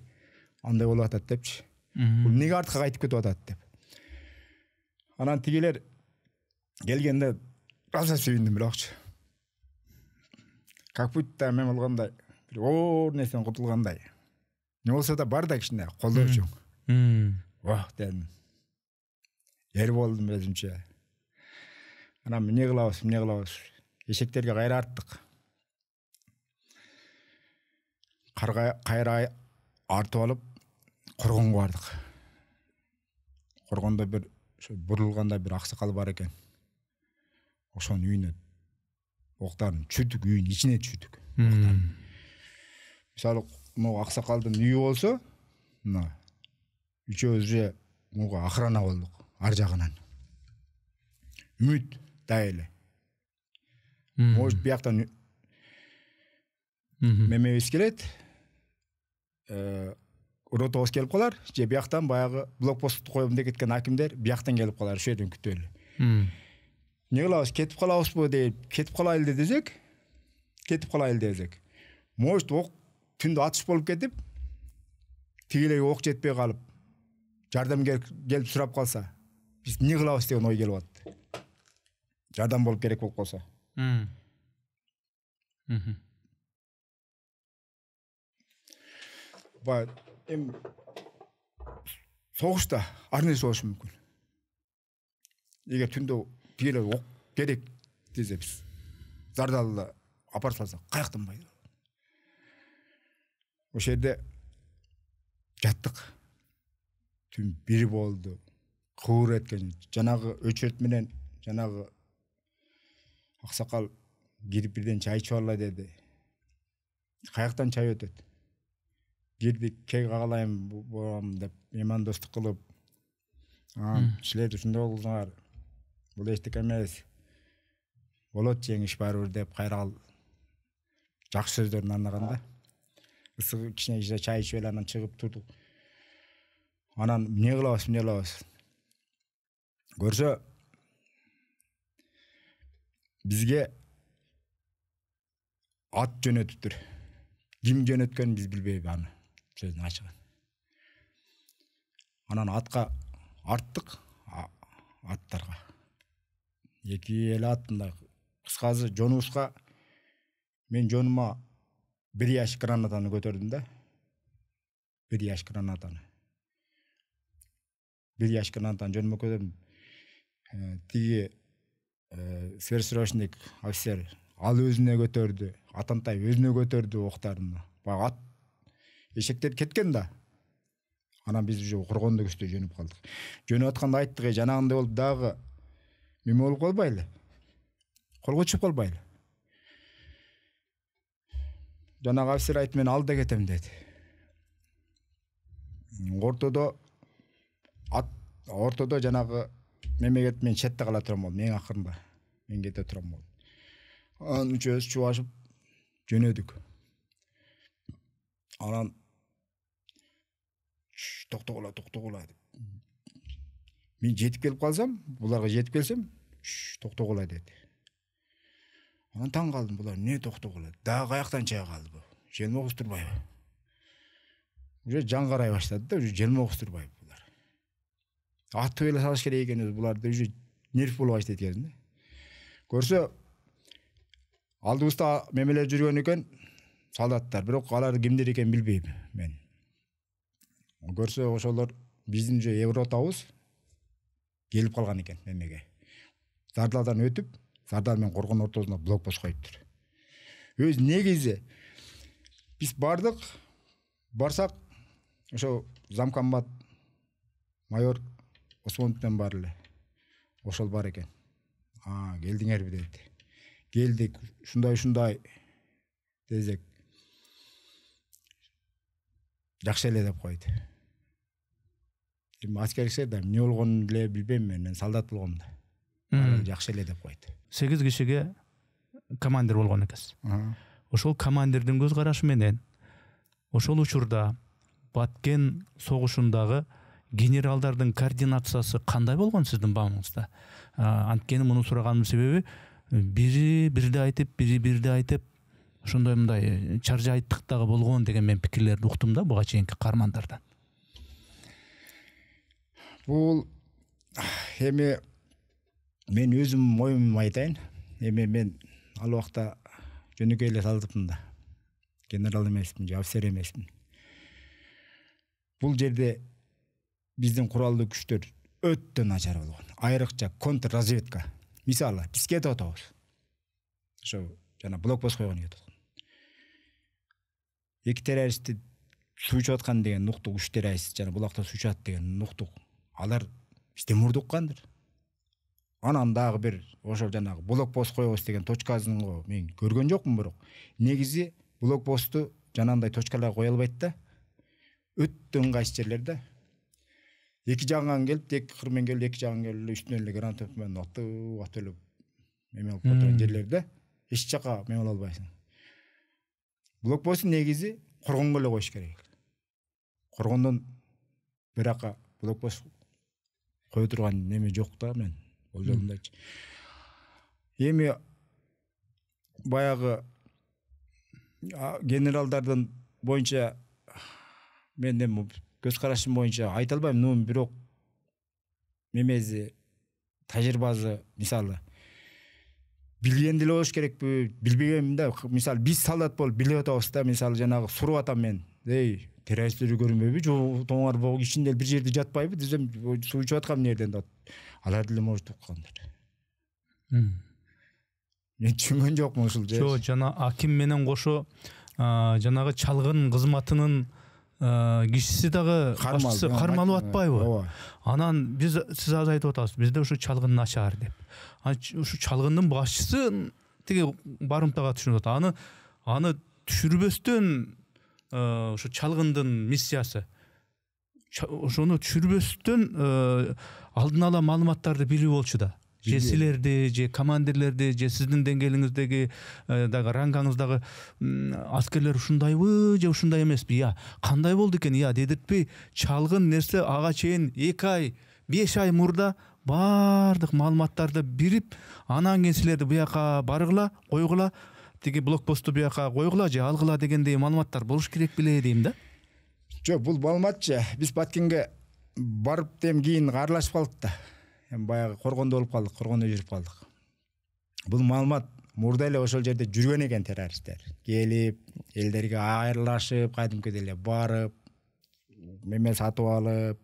андай болуп атат депчи. Бул эмнеге артка кайтып кетип атат деп. Анан тигилер келгенде раза сүйүндүм бирокчу. Как будто мен болгондой бир оор нерсен кутулгандай. Не болсо да бар да кичине колдоочу. Вах дедим. Ер болдум өзүмчө. Анан эмне кылабыз? Эшектерге кайра арттык. Кайра артып алып, коргонго бардык. Коргондо бир бурулганда бир аксакал бар экен. Ошонун үйүнө октарын чүдүк, үйүнүн ичине чүдүк. Мисалы, могу аксакалдын үйү болсо, мына үчөөбүз же могу охрана болдук ар жагынан. Үмүт да эле. Может бияктан мемебиз келет, ротобуз келип калар, же бияктан баягы блокпосту коюм деп кеткен акимдер бияктан келип калар, ошол жерден күтүп эле. Не кылабыз, кетип калабызбы деп, кетип калайлы десек. Может ок түндө атыш болуп кетип, тигилерге ок жетпей калып, жардам келип сурап калса, биз эмне кылабыз деген ой келип атты. Жардам болуп керек болуп калса. Эми согушта ар нерсе болушу мүмкүн. Эгер түндө тигилер ок керек десе биз зардалды апарып салсак, каяктан пайда? Ошол жерде жаттык. Түн бир болду. Куур эткен. Жанагы өчөрт менен жанагы аксакал кирип бирден чай ичип алла деди. Каяктан чай өтөт? кирдик, кек кагалайм болом деп меймандостук кылып, силер ушундай болдуңар, бул эчтеке эмес, болот жеңиш барыбыр деп кайра жакшы сөздөрүн арнаганда, ысык кичине чай ичип эле анан чыгып турдук. Анан эмне кылабыз? Көрсө бизге ат жөнөтүптүр. Ким жөнөткөнүн биз билбейбиз аны. Сөздүн ачыгы. Анан атка арттык, аттарга. Эки эле аттында кыскасы жонубузга мен жонума 1 ящик гранатаны көтөрдүм да. 1 ящик гранатаны. 1 ящик гранатаны жонума көтөрдүм. Тиги сверхсрочник офицер ал өзүнө көтөрдү, Атантай өзүнө көтөрдү октарын. Баягы ат эшектеп кеткен да. Анан биз уже коргондо көстө жөнүп калдык. Жөнүп атканда айттык, жанагындай болуп дагы неме болуп калбайлы. Колго чыгып калбайлы. Жанагы офицер айтты, мен алда кетем деди. Ортодо жанагы мемлекет мен четте кала турам болду, мен акырында. Мен кете турам болду. Анан үчөөбүз чубашып жөнөдүк. Анан токтогула деп. Мен жетип келип калсам, буларга жетип келсем, токтогула деди. Анан таң калдым, булар эмне токтогула? Дагы каяктан чыга калды бу? Желме угуштурбайбы? Уже жан карай баштады да, уже желме угуштурбайбы булар. Атып эле салыш керек экенбиз, буларды уже нерв болуп баштайт экен да. Көрсө алдыбызда мемелер жүргөн экен, солдаттар, бирок алар кимдер экенин билбейм мен. Көрсө ошолор биздин уже Европабыз келип калган экен мемеге. Зардалдан өтүп, Зардал менен Коргон ортосуна блокпост коюптур. Өз негизи биз барсак, ошо замкомбат майор Осмоновдон бар эле. Ошол бар экен. Келдиңерби деди. Келдик, ушундай десек. Жакшы эле деп койду. Эми аскерсе да эмне болгонун деле билбейм мен солдат болгом да. Жакшы эле деп койду. 8 кишиге командир болгон экенсиз. Ошол командирдин көз карашы менен ошол учурда Баткен согушундагы генералдардын координациясы кандай болгон сиздин баамыңызда? Анткени муну сураганымдын себеби бири бирди айтып, ошондой мындай чаржайттыктагы болгон деген мен пикирлерди уктум да буга чейинки каармандардан. Бул эми мен өзүм оюмду айтайын. Эми мен ал убакта жөнөкөй эле солдатмын да. Генерал эмесмин, офицер эмесмин. Бул жерде биздин куралдуу күчтөр өтө начар болгон. Айрыкча контрразведка. Мисалы, биз кетип атабыз. Ошо жана блокпост койгон кетип. Эки террористти суучуп аткан деген нуктук, 3 террорист жана булакта суучат деген нуктук. Алар бизде мурдуккандыр. Анан дагы бир ошо жанагы блокпост коебуз деген точкасын мен көргөн жокмун, бирок негизи блокпосту жанагындай точкаларга кое албайт да. Өтө ыңгайсыз жерлер да. Эки жагынан келип, эки кырмен келип, эки жагынан келип, үстүнөн эле граната менен атып эле эме алып турган жерлерде эч жака эме боло албайсың. Блокпосту негизи коргонго эле коюш керек. Коргондон бирака блокпост кое турган неме жок да мен ойлогомдойчу. Эми баягы генералдардын боюнча мен эми көз карашым боюнча айта албайм, но бирок мемези тажрыйбасы мисалы билген деле болуш керекпи, билбегенмин да. Мисалы биз солдат болуп билип атабыз да, мисалы жанагы суруп атам мен. Террористтер көрүнбөйбү, жок тоңар бог ичинде бир жерде жатпайбы десем, суучуп аткан жерден да. Алар деле может уккандар. Мен түшүнгөн жокмун ушул же. Жок, жана аким менен кошо жанагы чалгын кызматынын кишиси дагы кармалып атпайбы? Анан биз сиз азыр айтып атасыз, бизде ушу чалгын начар деп. Ушу чалгындын башчысы тиги барымтага түшүнүп атат. Аны түшүрбөстөн ошо чалгындын миссиясы. Ошону түшүрбөстөн алдын ала маалыматтарды билүү болчу да. Же силерди, же командирлерди, же сиздин деңгээлиңиздеги дагы рангыңыздагы аскерлер ушундайбы же ушундай эмеспи? Я кандай болду экен? Я дедиртпей чалгын нерсе ага чейин 2 ай, 5 ай мурда баардык маалыматтарды бирип, анан кийин силерди буяка баргыла, койгула, тиги блокпостту буяка койгула же алгыла дегендей маалыматтар болуш керек беле дейм да. Жок, бул маалыматчы биз Баткенге барып дем кийин аралашып калдык да. Эми баягы Коргондо болуп калдык, Коргондо жүрүп калдык. Бул маалымат мурда эле ошол жерде жүргөн экен террористтер. Келип, элдерге айырылышып, кайдымкыдай эле барып, меме сатып алып,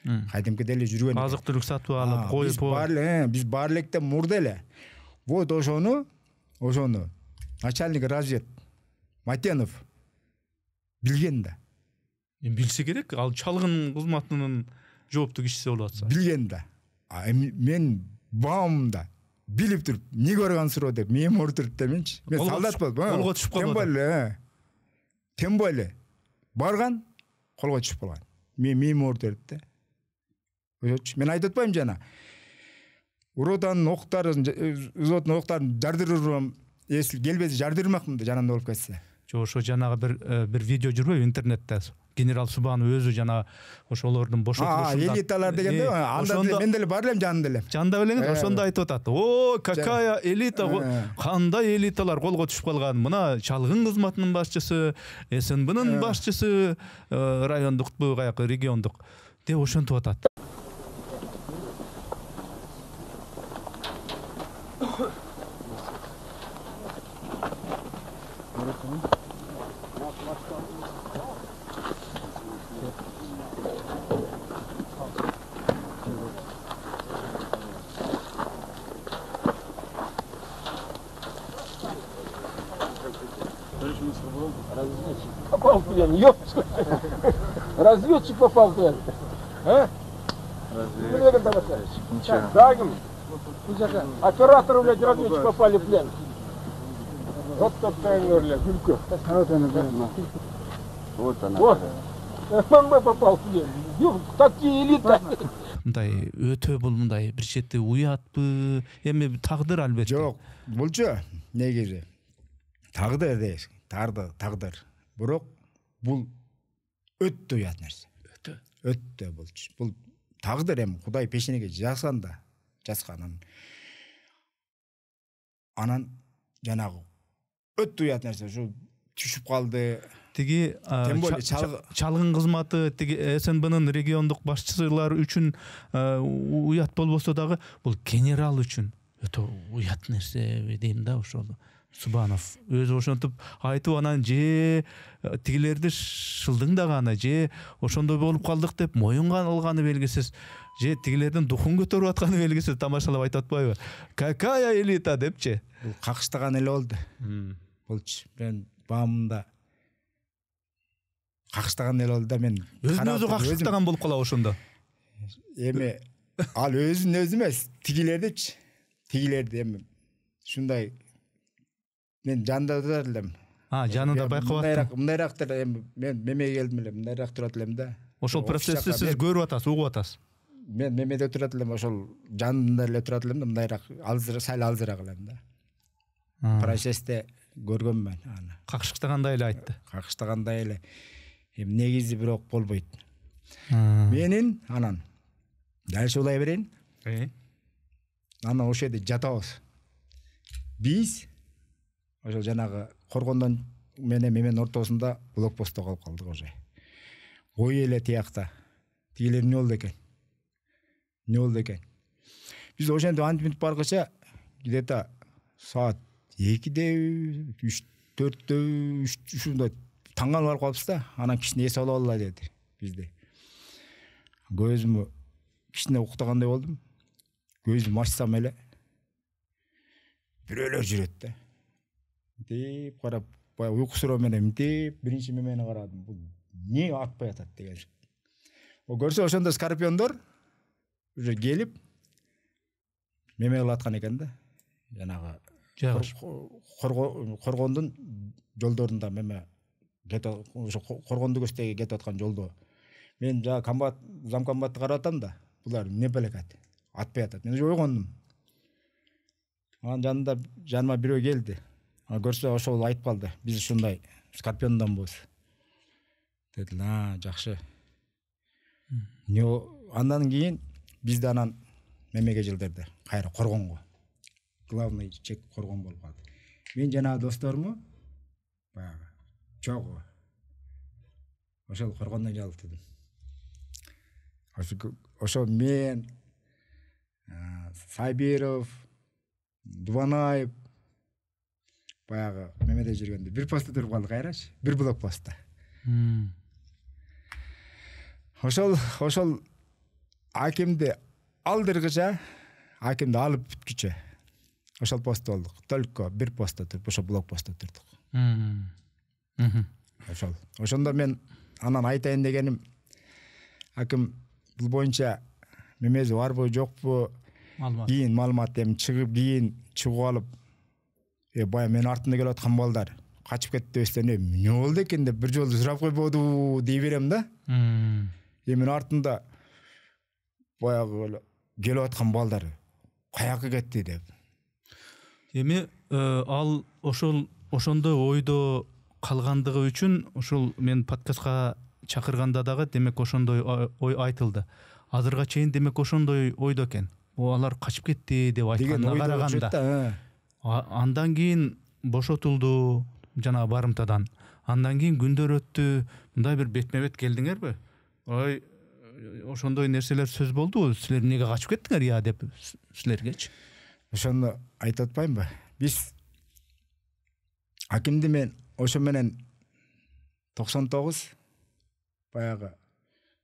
кайдымкыдай эле жүргөн. Азык-түлүк сатып алып, коюп. Биз бар электе мурда эле. Вот ошону начальник развед Матенов билген да. Билсе керек, ал чалгын кызматынын жооптуу кишиси болуп атса. Билген да. Мен баамда билип туруп, не көргөнсүрө деп мени ортуруп да менчи. Мен солдат болуп, колго түшүп калган. Тем более барган, колго түшүп калган. Мени ортуруп да. Мен айтып атпайм жана. Уротанын октарын, взводдун октарын жардырырым, эсил келбеси жардырмакмын да жанымда болуп кетсе. Ошо жанагы бир видео жүрбөйбү интернетте? Генерал Субанов өзү жана ошолордун бошотулушунда. Элиталар дегенде анда мен деле бар элем жанында эле. Жанда белеңиз, ошондо айтып атат. О, какая элита, кандай элиталар колго түшүп калган. Мына чалгын кызматынын башчысы, СНБнын башчысы, райондук, каяк региондук деп ошентип атат. Попал в плен, ёпта. Разведчик попал в плен. А? Разведчик. Оператор, блядь, разведчик попали в плен. Вот такая, блядь, гулько. Вот она. Вот. ММ попал в плен. Такие элита. Мындай өтө бул мындай бир чети уятпы, эми тагдыр албетте. Жок, булчу негизи. Тагдыр дейсиң. Тагдыр. Бирок бул өтө уят нерсе. Өтө булчу. Бул тагдыр эми Кудай пешенеге жазган. Анан жанагы өтө уят нерсе ушу түшүп калды. Тиги чалгын кызматы, тиги СНБнын региондук башчылар үчүн уят болбосо дагы бул генерал үчүн өтө уят нерсе дейм да ошол. Субанов өзү ошентип айтып анан же тигилерди шылдыңдаганы же ошондой болуп калдык деп моюнга алганы белгисиз, же тигилердин духун көтөрүп атканы белгисиз тамашалап айтып атпайбы? Какая элита депчи. Бул какыштаган эле болду. Булчу мен баамда какыштаган эле болду да мен өзү какыштаган болуп калабы ошондо? Эми ал өзүн өзү эмес, тигилердичи. Тигилерди эми ушундай мен жанында турат элем. Жанында байкап аттым. Мындайрактыр эми мен мемеге келдим эле, мындайрак турат элем да. Ошол процессти сиз көрүп атасыз, угуп атасыз. Мен мемеде турат элем, ошол жанында эле турат элем да, мындайрак сал алзыраак элем да. Процессте көргөнмүн аны. Какыштагандай эле айтты. Какыштагандай эле. Эми негизи бирок болбойт. Менин анан дальше улай берейин. Анан ошол жерде жатабыз. Биз ошол жанагы Коргондон менен мемен ортосунда блокпостто калып калдык уже. Ой эле тиякта. Тигилер эмне болду экен? Биз ошентип антип баргыча где-то саат 2-де, 3-4-дө, ушундай таңгал барып калыпсыз да. Анан кичине эс алып алла деди бизди. Көзүмө кичине уктагандай болдум. Көзүмү ачсам эле бирөөлөр жүрөт да. Деп карап, бая уйкусуроо менен деп биринчи мемени карадым. Бул не атпай атат деген. Көрсө ошондо скорпиондор уже келип меме кылып аткан экен да. Жанагы Коргондун жолдорунда меме ошо Коргонду көстөгө кетип аткан жолдо мен жана комбат замкомбатты карап атам да булар эмне белекат атпай атат. Мен уже ойгондум. Анын жанында жаныма бирөө келди. Көрсө ошол айтып калды. Биз ушундай Скорпиондонбуз. Деди, жакшы. Андан кийин биз да анан мемеге жылдырды. Кайра Коргонго. Главный чек Коргон болуп калды. Мен жана досторуму баягы чогуу ошол Коргондон жалыктырдым. Ошо мен Сайбиров, Дубанаев баягы мемеде жүргөндө бир постта туруп калдык кайрачы, бир блокпостта. Ошол акимди алдыргыча, акимди алып бүткүчө. Ошол постта болдук. Только бир постта туруп, ошол блокпостта турдук. Ошондо мен анан айтайын дегеним, аким бул боюнча мемеси барбы, жокпу? Кийин маалымат эми чыгып, кийин чыгып алып, бая мен артында келип аткан балдар качып кетти дебестен, эмне болду экен деп бир жолу сурап койбоду дей берем да. Мен артында баягы келип аткан балдар каяка кетти деп. Эми ал ошондой ойдо калгандыгы үчүн ушул мен подкастка чакырганда дагы демек ошондой ой айтылды. Азырга чейин демек ошондой ойдо экен. Алар качып кетти деп айтканына караганда. Андан кийин бошотулду жана барымтадан. Андан кийин күндөр өттү. Мындай бир бетме-бет келдиңерби? Ой, ошондой нерселер сөз болду. Силер эмнеге качып кеттиңер я деп силергечи? Ошону айтып атпаймынбы? Биз акимди мен ошо менен 99 баягы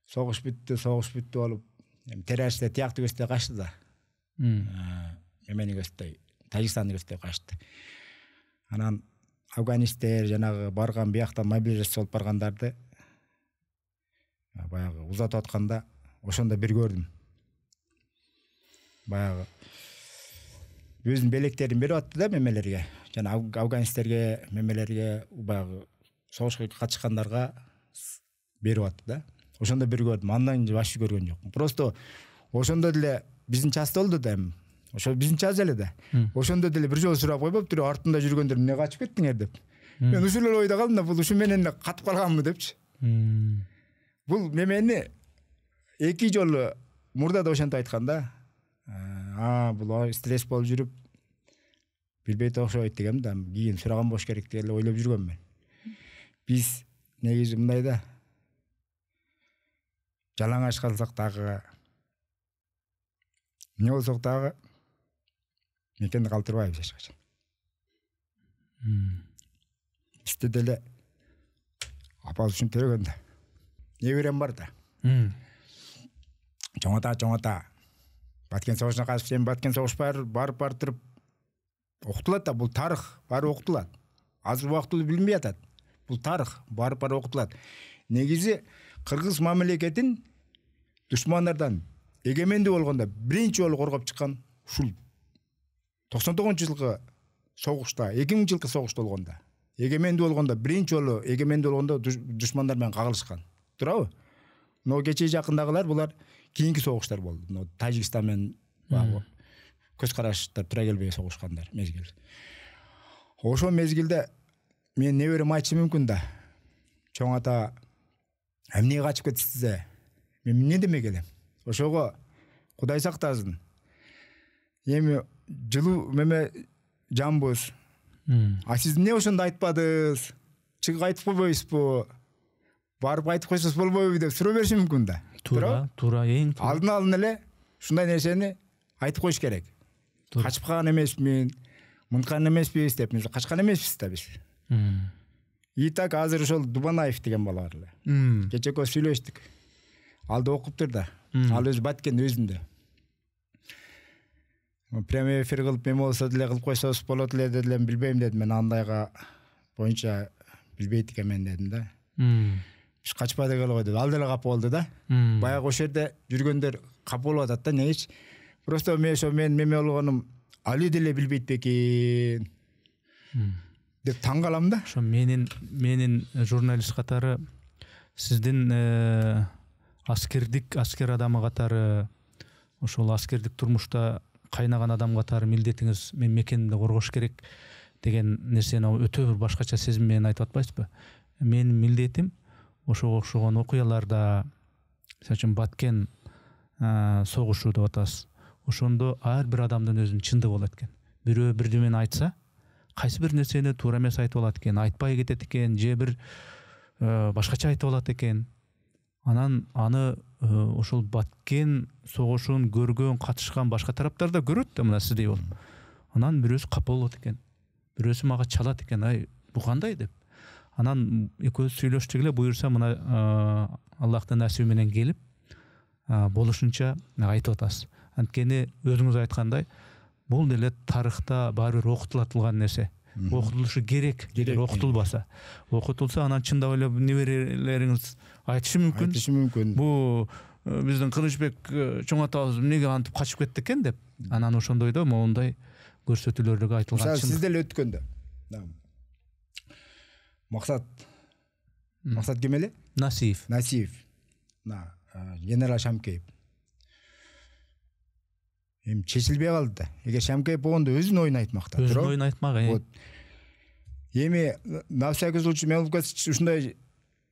согуш бүттү болуп, террористтер тиякты көздөй качты да. Эмени көздөй, Тажикстанды көздөй качты. Анан афганисттер жанагы барган бияктан мобилизация болуп баргандарды баягы узатып атканда ошондо бир көрдүм. Баягы өзүнүн белектерин берип атты да мемелерге, жана афганисттерге, мемелерге, баягы согушка катышкандарга берип атты да. Ошондо бир көрдүм. Андан кийин баш көргөн жокмун. Просто ошондо деле биздин час болду да эми. Ошо биздин час эле да. Ошондо деле бир жолу сурап койбоптур, артында жүргөндөр эмне качып кеттиңер деп. Мен ушул эле ойдо калдым да, бул ушу менен катып калганмы депчи. Бул мемени 2 жолу мурда да ошентип айткан да. Бул стресс болуп жүрүп билбейт окшойт дегем да. Кийин сураган болуш керек деп эле ойлоп жүргөм мен. Биз негизи мындай да. Жалаңаш калсак дагы, эмне болсок дагы мекенди калтырбайбыз эч качан. Бизде деле апабыз үчүн төлөгөн да. Неберем бар да. Чоң ата. Баткен согушуна катышып, сен Баткен согуш барып туруп окутулат да, бул тарых, баары окутулат. Азыр убактылуу билинбей атат. Бул тарых, барып окутулат. Негизи Кыргыз мамлекетин душмандардан эгемендүү болгондо биринчи жолу коргоп чыккан ушул 99-жылкы согушта, 2000-жылкы согушта болгондо. Эгемендүү болгондо биринчи жолу эгемендүү болгондо душмандар менен кагылышкан. Турабы? Но кечээ жакындагылар булар кийинки согуштар болду. Но Тажикстан менен багы көз караштар тура келбей согушкандар мезгил. Ошо мезгилде мен неберем айтышы мүмкүн да. Чоң ата эмне качып кетсиз? Мен эмне демек элем? Ошого Кудай сактасын. Эми жылуу меме жамбыз. Сиз эмне ошондо айтпадыңыз? Чыгып айтып койбойсузбу? Барып айтып койсоңуз болбойбу деп суроо бериши мүмкүн да. Туура, эң туура. Алдын эле ушундай нерсени айтып коюш керек. Качып калган эмесмин, мынткан эмеспиз деп, биз качкан эмеспиз да биз. И так азыр ошол Дубанаев деген бала бар эле. Кече экөөбүз сүйлөштүк. Алда окуптур да. Ал өзү Баткен өзүндө. Прямой эфир кылып эме болсо деле кылып койсоңуз болот эле дедим, билбейм дедим. Мен андайга боюнча билбейт экенмин дедим да. Биз качпадык эле го деп. Ал деле капа болду да. Баягы ошол жерде жүргөндөр капа болуп атат да. Негичи? Просто мен меме болгонум али деле билбейт бекен. деп таң калам да. Ошо менин журналист катары сиздин аскер адамы катары, ошол аскердик турмушта кайнаган адам катары милдетиңиз мен мекенimди коргош керек деген нерсени өтө бир башкача сезим менен айтып атпайсызбы? Менин милдетим ошого окшогон окуяларда, мисалы үчүн Баткен согушу деп атабыз. Ошондо ар бир адамдын өзүнүн чындыгы болот экен. Бирөө бирдемени айтса, кайсы бир нерсени туура эмес айтып алат экен, айтпай кетет экен, же бир башкача айтып алат экен. Анан аны ошол Баткен согушун көргөн, катышкан башка тараптар да көрөт да, мына сиздей болуп. Анан бирөөсү капа болот экен. Бирөөсү мага чалат экен, ай бу кандай деп. Анан экөөбүз сүйлөштүк эле, буюрса мына Аллахтын насиби менен келип болушунча айтып атабыз. Анткени өзүңүз айткандай, бул деле тарыхта баары бир окутулатылган нерсе. Окутулушу керек, окутулбаса. Окутулса анан чындап эле неберелериңиз айтышы мүмкүн. Бу биздин Кылычбек чоң атабыз эмнеге антип качып кетти экен деп. Анан ошондойдо моундай көрсөтүүлөрдө айтылган. Мисалы сизде эле өткөндө Максат ким эле? Насиев. Генерал Шамкеев. Эми чечилбей калды да. Эгер Шамкеев болгондо өзүнүн оюн айтмакта. Өзүнүн оюн айтмак. Вот. Эми на всякий случай мен болуп кетсем ушундай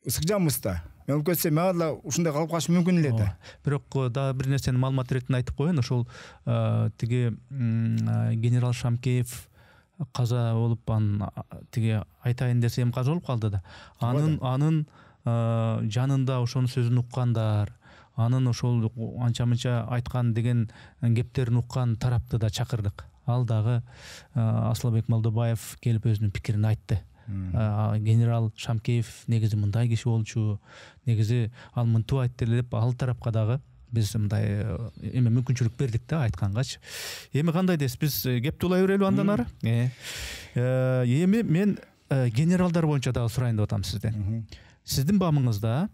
ысык жамыбызда. Мен болуп кетсем мага да ушундай калып калышы мүмкүн эле да. Бирок дагы бир нерсени маалымат иретинен айтып коеюн. Ошол тиги генерал Шамкеев каза болуп, тиги айтайын десем каза болуп калды да. Анын жанында ошонун сөзүн уккандар, анын ошол анча-мынча айткан деген кептерин уккан тарапты да чакырдык. Ал дагы Аслабек Малдыбаев келип өзүнүн пикирин айтты. Генерал Шамкеев негизи мындай киши болчу, негизи ал мынтип айтты деп ал тарапка дагы биз мындай эме мүмкүнчүлүк бердик да айткангачы. Эми кандай дейсиз? Биз кепти улай берели андан ары. Эми мен генералдар боюнча дагы сурайын деп атам сизден. Сиздин бамыңызда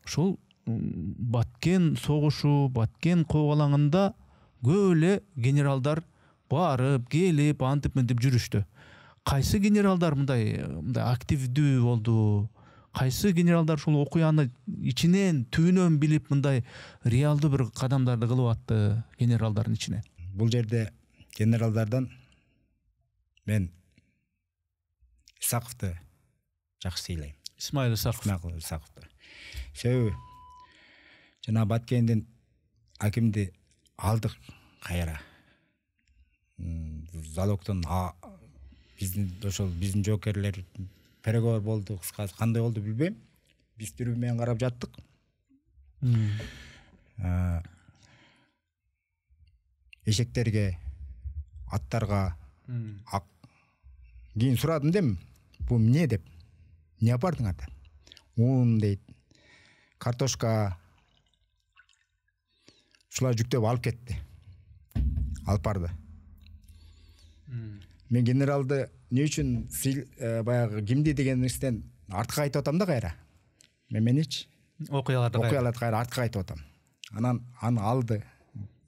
ушул Баткен согушу, Баткен коогалаңында көп эле генералдар барып, келип, антип мынтип жүрүштү. Кайсы генералдар мындай активдүү болду? Кайсы генералдар ушул окуяны ичинен, түбүнөн билип мындай реалдуу бир кадамдарды кылып атты генералдардын ичинен? Бул жерде генералдардан мен Исаковду жакшы сыйлайм. Исмаил Исаковду. Себеби жана Баткендин акимди алдык кайра. Залогдон биздин жоокерлер переговор болду, кыскасы кандай болду билбейм. Биз түрү менен карап жаттык. Эшектерге, аттарга кийин сурадым дем, бу эмне деп. Не апардың ата? Un дейт. Картошка. Ушулар жүктөп алып кетти. Алып барды. Мен генералды не үчүн баягы кимди деген нерседен артка айтып атам да кайра. Меничи окуяларды кайра артка айтып атам. Анан аны алды.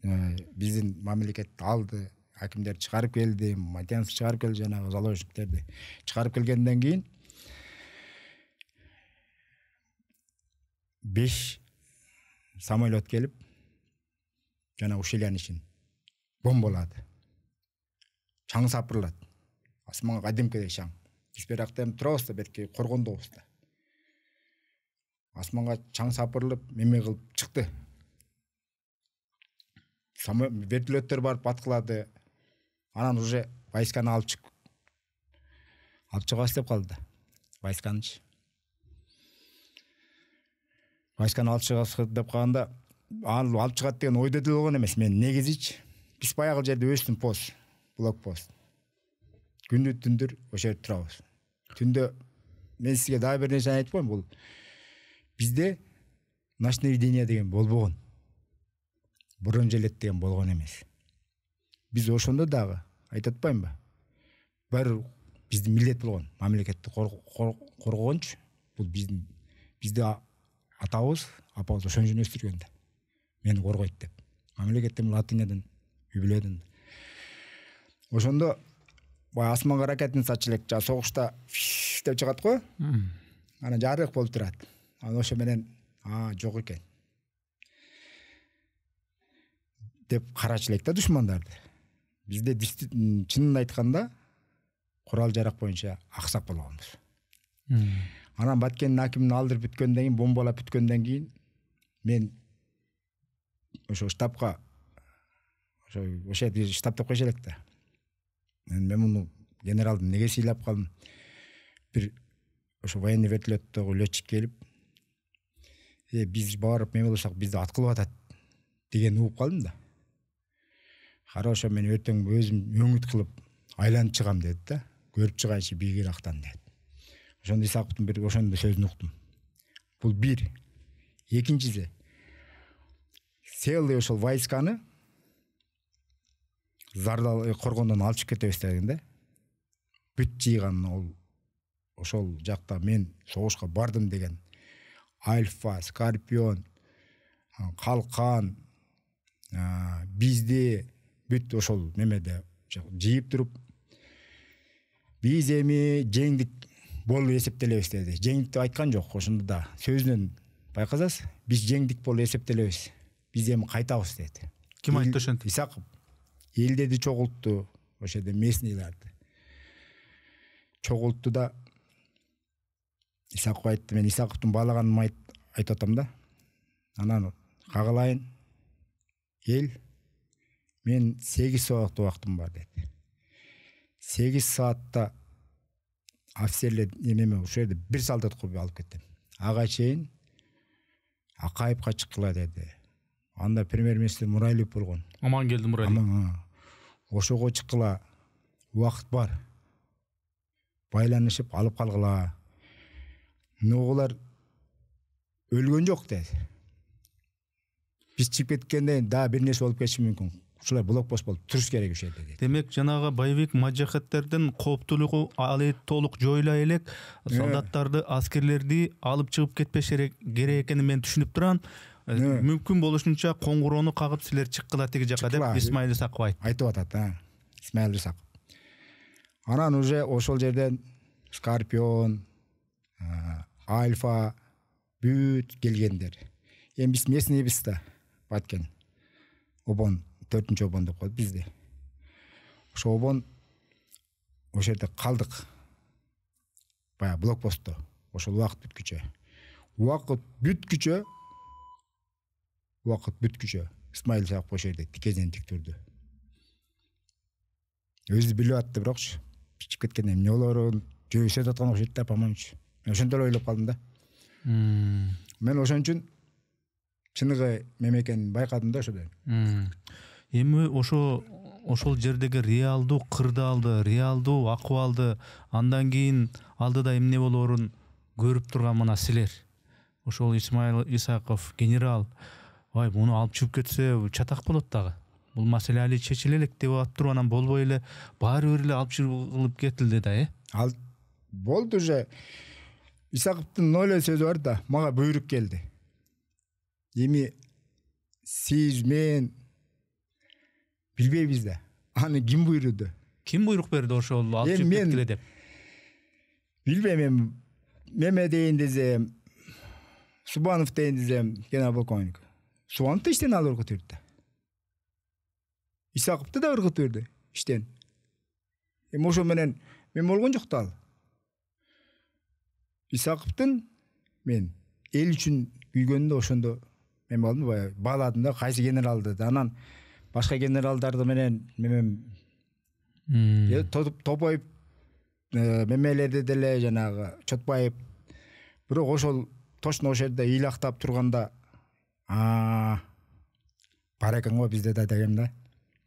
Биздин мамлекет алды. Акимдер чыгарып келди, Матянов чыгарып келди, жанагы заложниктерди чыгарып келгенден кийин 5 самолет келип жана ушелянин ишин бомбалады. Чаң сапырылат. Асманга кадимкидей чаң. Биз берактан турабыз да, берки коргондобуз да. Асманга чаң сапырылып, меме кылып чыкты. Вертолеттер барып аткылады. Анан уже войсканы алып чыгабыз деп калды. Войсканычы. Войсканы алып чыгабыз деп калганда, алып чыгат деген ойдо деле болгон эмес. Мен негизичи биз баягы жерде өстүм пост, блокпост. Күндү түндүр ошол жерде турабыз. Түндө мен сизге дагы бир нерсе айтып коеюн, бул бизде ночное видение деген болбогон. Бурун желет деген болгон эмес. Биз ошондо дагы айтып атпаймынбы? Бир биздин милдет болгон, мамлекетти коргогончу. Бул бизди атабыз, апабыз ошон үчүн өстүргөн да. Мени коргойт деп. Мамлекеттин латынядан, юбилейден. Ошондо баягы асманга ракетаны сатчу элек жана согушта деп чыгат го. Анан жарык болуп турат. Анан ошо менен жок экен деп карачу элек да душмандарды. Бизде чынын айтканда курал жарак боюнча аксак болгонбуз. Анан Баткендин акимин алдырып бүткөндөн кийин, бомбалап бүткөндөн кийин мен ошо штабка ошо жерде штаб деп койчу элек да. Мен муну генералды неге сыйлап калдым? Бир ошо военный вертолеттогу летчик келип, биз барып мен болсок бизди ат кылып атат деген угуп калдым да. Хорошо, мен эртең өзүм өңүт кылып айланып чыгам деди да. Көрүп чыгайынчы бийигирактан деди. Ошондо Исаковдун бир ошондой сөзүн уктум. Бул бир. Экинчиси, целый ошол войсканы Зардал коргондон алып чыгып кетебиз деген да. Бүт жыйган ол ошол жакта мен согушка бардым деген Альфа, Скорпион, Калкан, бизди бүт ошол немеде жыйып туруп, биз эми жеңдик болуп эсептелебиз деди. Жеңдик деп айткан жок, ошондо да сөзүнөн байкасаңыз, биз жеңдик болуп эсептелебиз. Биз эми кайтабыз деди. Ким айтты ошентип? Исаков. Элдерди чогултту, ошо жерде местныйларды чогултту да Исаков айтты. Мен Исаковдун баалаганын айтып атам да. Анан кагалайын эл, мен 8 саат убактым бар деди. 8 саатта офицерлер эмеме ошо жерде бир солдат кылып алып кетти. Ага чейин Акаевка чыккыла деди. Анда премьер-министр Мурайлиев болгон. Амангелди Мурайлиев. Ошого чыккыла, убакыт бар. Байланышып алып калгыла. Ногулар өлгөн жок деди. Биз чыгып кеткенден да бир нерсе болуп кетиши мүмкүн. Ушулар блокпост болуп туруш керек ошо деди. Демек жанагы боевик маджахеттердин кооптуулугу али толук жоюла элек, солдаттарды, аскерлерди алып чыгып кетпеш керек экенин мен түшүнүп турам. Мүмкүн болушунча коңгуроону кагып силер чыккыла тиги жакка деп Исмаил Исаков айтып атат, Исмаил Исаков. Анан уже ошол жерден Скорпион, Альфа бүт келгендер. Эми биз местныйбыз да, Баткен. Обон, 4-чү обон деп коет бизди. Ошо обон ошол жерде калдык. Бая блокпостто. Ошол убакыт бүткүчө. Убакыт бүткүчө. Исмаил Исаков ошол жерде тикезен тик турду. Өзү билип атты, бирокчу чыгып кеткенден эмне болорун жөөсөт аткан окшойт да, помойчу. Мен ошондой ойлоп калдым да. Мен ошон үчүн чыныгы мемекенин байкадым да ошодо. Эми ошол жердеги реалдуу кырдаалды, реалдуу акыбалды андан кийин алдыда эмне болоорун көрүп турган мына силер. Ошол Исмаил Исаков генерал, муну алып чыгып кетсе чатак болот дагы. Бул маселе али чечиле элек деп атып анан болбой эле баары бир эле алып чыгылып кетилди да, Ал болду уже. Исаковдун ноле сөзү бар да, мага буйрук келди. Эми сиз мен билбейбиз да. Аны ким буйруду? Ким буйрук берди ошол алып чыгып кеткиле деп? Билбейм, Меме дейин десем, Субанов дейин десем, генерал-полковник. Субановду иштен алып өргөтүрдү. Исаковду да өргөтүрдү иштен. Эми ошо менен мен болгон жок да ал. Исаковдун мен эл үчүн күйгөндө ошондо мен болдум, бааладым да кайсы генералды да. Анан башка генералдарды менен Топоев мемелерди деле жанагы Чотбаев. Бирок ошол точно ошол жерде ыйлактап турганда бар экен го бизде да дегем да.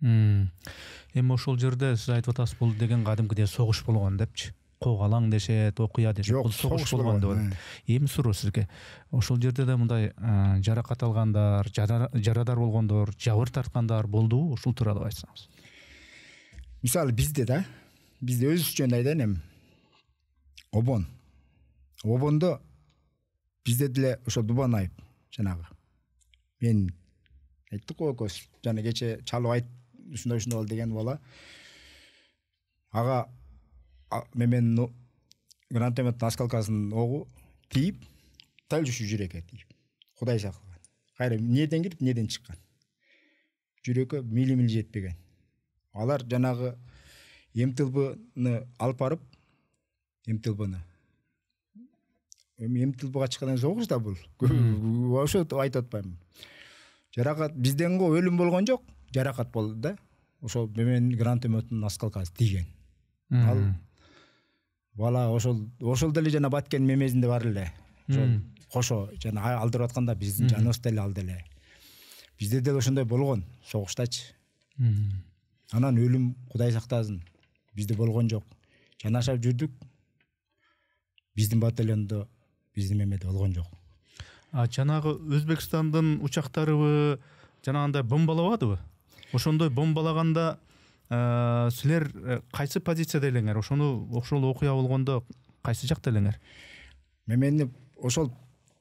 Эми ошол жерде сиз айтып атасыз, бул деген кадимкидей согуш болгон депчи. Когалаң дешет, окуя дешет, бул согуш болгон деп. Эми суроо сизге. Ошол жерде да мындай жаракат алгандар, жарадар болгондор, жабыр тарткандар болдубу? Ушул тууралуу айтсаңыз. Мисалы бизде өзүбүз үчүн айтайын эми. Обондо бизде деле ошо Дубанаев жанагы. Мен айттык го көз. Жана кече чалып айт ушундай болду деген бала. ага менин гранатометтин осколкасынын огу тийип дал ушу жүрөккө тийип кудай саклаган. Кайра эмнеден кирип эмнеден чыккан. Жүрөккө мили жетпеген. Алар жанагы эмтилбыны алып барып, эмтилбыны эмтилбыга чыккандан согуш да бул. Ошо айтып атпаймынбы. Жаракат бизден го өлүм болгон жок, жаракат болду да. Ошол менин гранатометтин осколкасы тийген. Ал бала ошол деле жана баткен мемесинде бар эле. Ошол кошо жана алдырып атканда биздин жаныбыз деле ал деле. Бизде деле ошондой болгон согуштачы. Анан өлүм кудай сактасын. Бизде болгон жок. Жанашап жүрдүк. Биздин батальондо, биздин мемеде болгон жок. Жанагы Өзбекстандын учактарыбы жанагындай бомбалабадыбы? Ошондой бомбалаганда силер кайсы позицияда элеңер? Ошол окуя болгондо кайсы жакта элеңер? Мемени ошол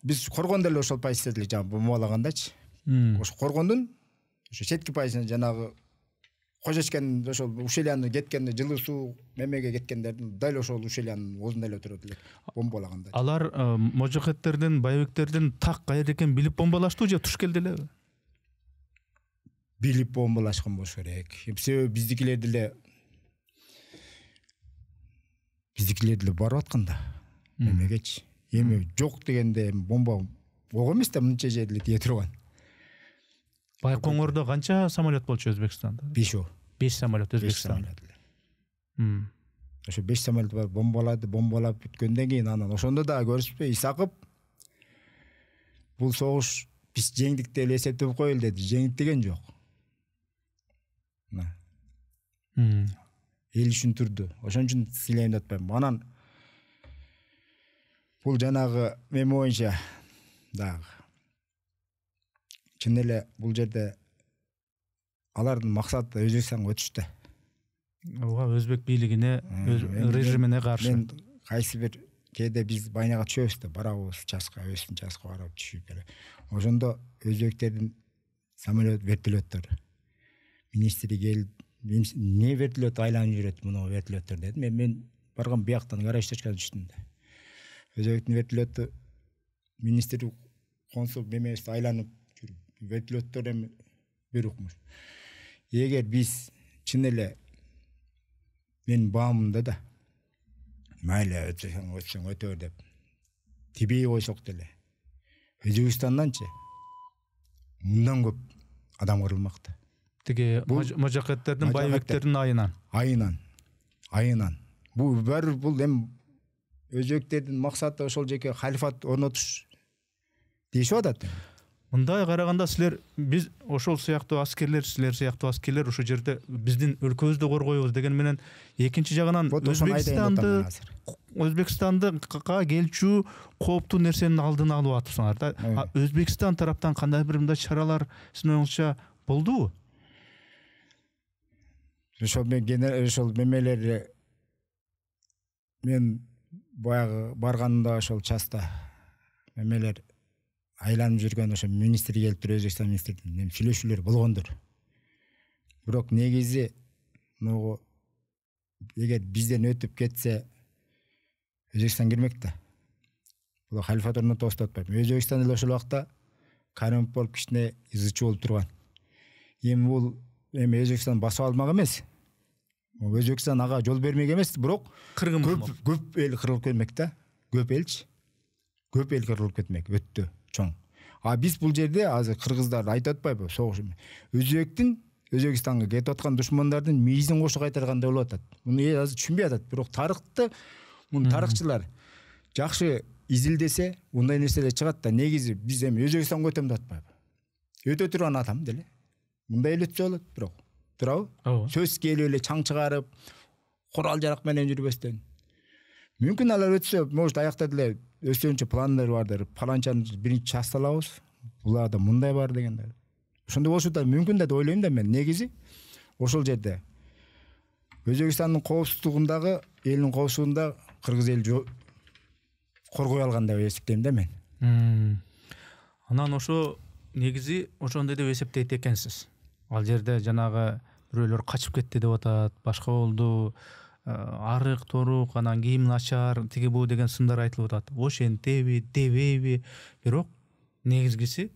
биз коргондо эле ошол позицияда эле жана бомбалагандачы. Ошо коргондун ошо четки позициясына жанагы Кожечкен ошол Ушелияны кеткенде жылуу суу мемеге кеткендердин дал ошол Ушелиянын оозунда эле отурат элек бомбалаганда. Алар можокеттердин, байбектердин так кайер экенин билип бомбалаштыбы же туш келди элеби? Билип бомбалашкан болуш керек. Себеби биздикилер деле барып атканда мемегечи. Эми жок дегенде бомба ого эмес да мынча жерде тие турган. Байкоңордо канча самолет болчу Өзбекстанда? 5 самолет Өзбекстанда. Ошо 5 самолет бар бомбалап бүткөндөн кийин анан ошондо да көрүшпөй Исаков бул согуш биз жеңдик деп эсептеп коелу деди. Жеңдик деген жок. Эл үчүн турду. Ошон үчүн силейм деп атпайм. Анан бул жанагы мем боюнча дагы чын эле бул жерде алардын максаты Өзбекстанга өтүш да. Ооба, өзбек бийлигине, режимине каршы. Мен кайсы бир кээде биз байнага түшөбүз да, барабыз часка, өстүн часка барып түшүп эле. Ошондо өзбектердин самолет, вертолеттор министри келип, "Не вертолет айланып жүрөт, муну вертолеттор" деди. Мен барган бияктан гараж точкадан түштүм да. Өзбектин вертолету министри консул мемесин айланып жүрүп, вертолеттор эми бирокмуш. Эгер биз чын эле мен баамында да майлы өтсөң өтөр деп тибей койсок деле Өзбекстандачы мындан көп адам кырылмакта. Тиги можокеттердин, байбектердин айынан. Бул эми өзбектердин максаты ошол жеке халифат орнотуш дешип атат. Мындай караганда силер биз ошол сыяктуу аскерлер, силер сыяктуу аскерлер ошол жерде биздин өлкөбүздү коргойбуз деген менен экинчи жагынан Өзбекстандыга келчү кооптуу нерсенин алдын алып атыпсыңар да. Өзбекстан тараптан кандай бир мындай чаралар сиздин оюңузча болдубу? Ошол мемелер мен баягы барганда ошол часта мемелер айланып жүргөн ошо министри келип туруп Өзбекстан министринин сүйлөшүүлөр болгондур. Бирок негизи могу эгер бизден өтүп кетсе Өзбекстан кирмек да. Бул халифат орнотобуз деп атпайм. Өзбекстан эле ошол убакта Каримов болуп кичине изычы болуп турган. Эми бул Өзбекстан басып алмак эмес. Өзбекстан ага жол бермек эмес, бирок көп эл кырылып кетмек да. Көп эл кырылып кетмек өттү чоң. Биз бул жерде азыр кыргыздар айтып атпайбы, согуш Өзбекстанга кетип аткан душмандардын мийизин кошо кайтаргандай болуп атат. Муну азыр түшүнбөй атат, бирок муну тарыхчылар жакшы изилдесе, мындай нерселер чыгат да. Негизи биз эми Өзбекстанга өтөм деп атпайбы. Өтө турган адам деле. Мындай эле өтсө болот, бирок турабы? Сөз келип эле чаң чыгарып, курал жарак менен жүрбөстөн. Мүмкүн алар өтсө, может аякта деле өстөнчө пландар бардыр. Паланчаны биринчи част алабыз. Буларда мындай бар дегендер. Ошондой болушу да мүмкүн деп ойлойм да мен. Негизи ошол жерде Өзбекстандын коопсуздугундагы, элдин коопсуздугунда кыргыз эл коргой алган деп эсептейм да мен. Анан ошо негизи ошондой деп эсептейт экенсиз. Ал жерде жанагы бирөөлөр качып кетти деп атат, башка болду. арык торук, анан кийим начар, тиги бу деген сындар айтылып атат. Ошентеби, дебейби, бирок негизгиси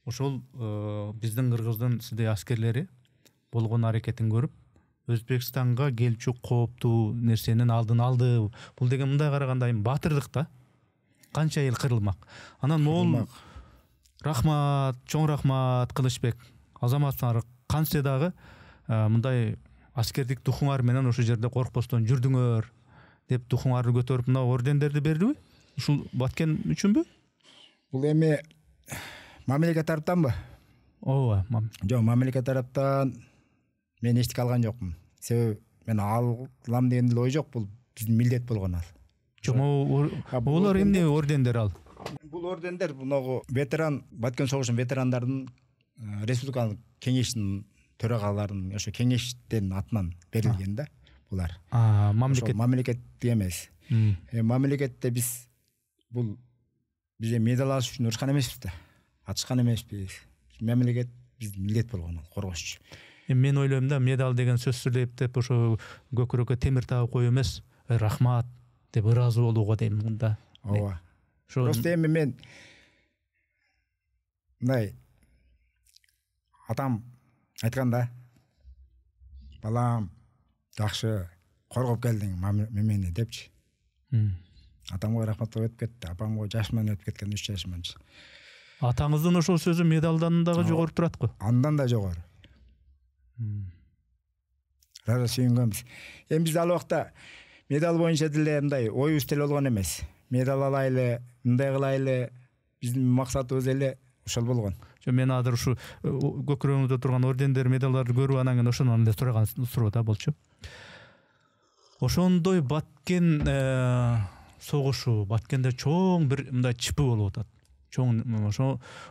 ошол биздин Кыргыздын сиздей аскерлери болгон аракетин көрүп Өзбекстанга келчү кооптуу нерсенин алдын алды. Бул деген мындай караганда эми батырдык да. Канча эл кырылмак. Анан могул рахмат, чоң рахмат Кылычбек. Азаматтар канча дагы мындай аскердик духуңар менен ошол жерде коркпостон жүрдүңөр деп духуңарды көтөрүп мына ордендерди бердиби? Ушул баткен үчүнбү? Бул эми мамлекет тараптанбы? Ооба, Жок, мамлекет тараптан мен эчтеке алган жокмун. Себеби мен алам деген деле ой жок, бул биздин милдет болгон ал. Жок, олар эмне ордендер ал? Бул ордендер бунагы ветеран, Баткен согушунун ветерандардын республикалык кеңештин төрагаларынын ошо кеңештин атынан берилген да булар. Мамлекет эмес. Мамлекетте биз бул биз медаль алыш үчүн урушкан эмеспиз да. Атышкан эмеспиз. Мамлекет биздин милдет болгон ал, коргош. Мен ойлойм да, медаль деген сөз сүйлөп деп ошо көкүрөккө темир тагып коюу эмес, рахмат деп ыраазы болууга дейм мында. Ооба. Просто эми мен мындай атам айтканда, балам жакшы коргоп келдиң мени депчи. Атамга рахматтап өтүп кетти. Апамга жаш менен өтүп кеткен 3 жашыманчы. Атаңыздын ошол сөзү медалдан дагы жогору турат го. Андан да жогору. Рада сүйүнгөнбүз. Эми биз ал убакта медаль боюнча деле мындай оюбуз деле болгон эмес. Медаль алайлы, мындай кылайлы, биздин максатыбыз эле ошол болгон. Мен азыр ушу көкүрөгүңүздө турган ордендер, медалдарды көрүп анан кийин ошондон эле сураган суроо да болчу. Ошондой Баткен согушу, Баткенде чоң бир мындай чипи болуп атат. Чоң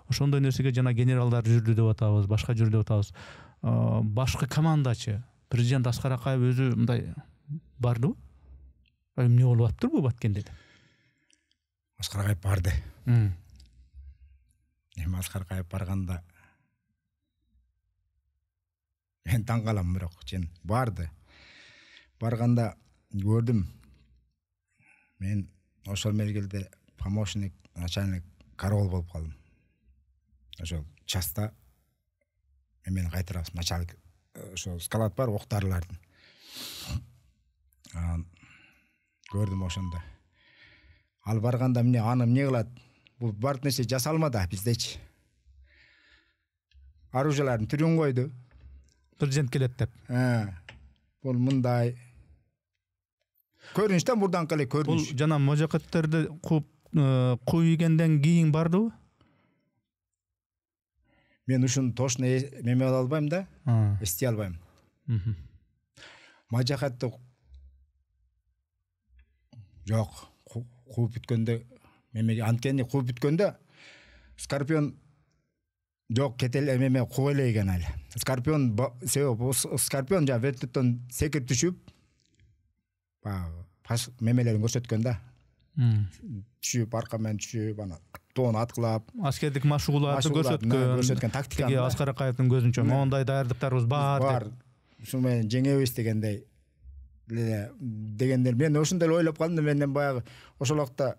ошондой нерсеге жана генералдар жүрдү деп атабыз, башка жүрдү деп атабыз. Башкы командачы, президент Аскар Акаев өзү мындай бардыбы? Эмне болуп атыптыр Баткенде? Аскар Акаев барды. Эми Аскар Акаев барганда мен таң калам, бирок чын барды. Барганда көрдүм. Мен ошол мезгилде помощник, начальник караул болуп калдым. Ошол часта мени кайтарабыз, начальник ошол скалат бар, октарлардын. Көрдүм ошондо. Ал барганда эмне кылат? Бул бар нерсе жасалмады биздечи. Оружиялардын түрүн койду. Президент келет деп. Бул мындай көрүнүштөн бурданкы эле көрүнүш. Бул жана мажакеттерди кууп ийгенден кийин бардыбы? Мен ушун точно меме албайм да, эстей албайм. Мажакетти жок, кууп бүткөндө мемеге анткени кууп бүткөндө Скорпион жок, кетел меме кууп элеген ал. Скорпион себеби Скорпион жана вертолеттон секирип түшүп мемелерин көрсөткөн да. Түшүп, арка менен түшүп, ана тоон аткылап, аскердик машыгууларды көрсөткөн тактика. Тиги Аскар Акаевдин көзүнчө мондай даярдыктарыбыз бар. Ушул менен жеңебиз дегендер мен ошондой ойлоп калдым. Менден баягы ошол убакта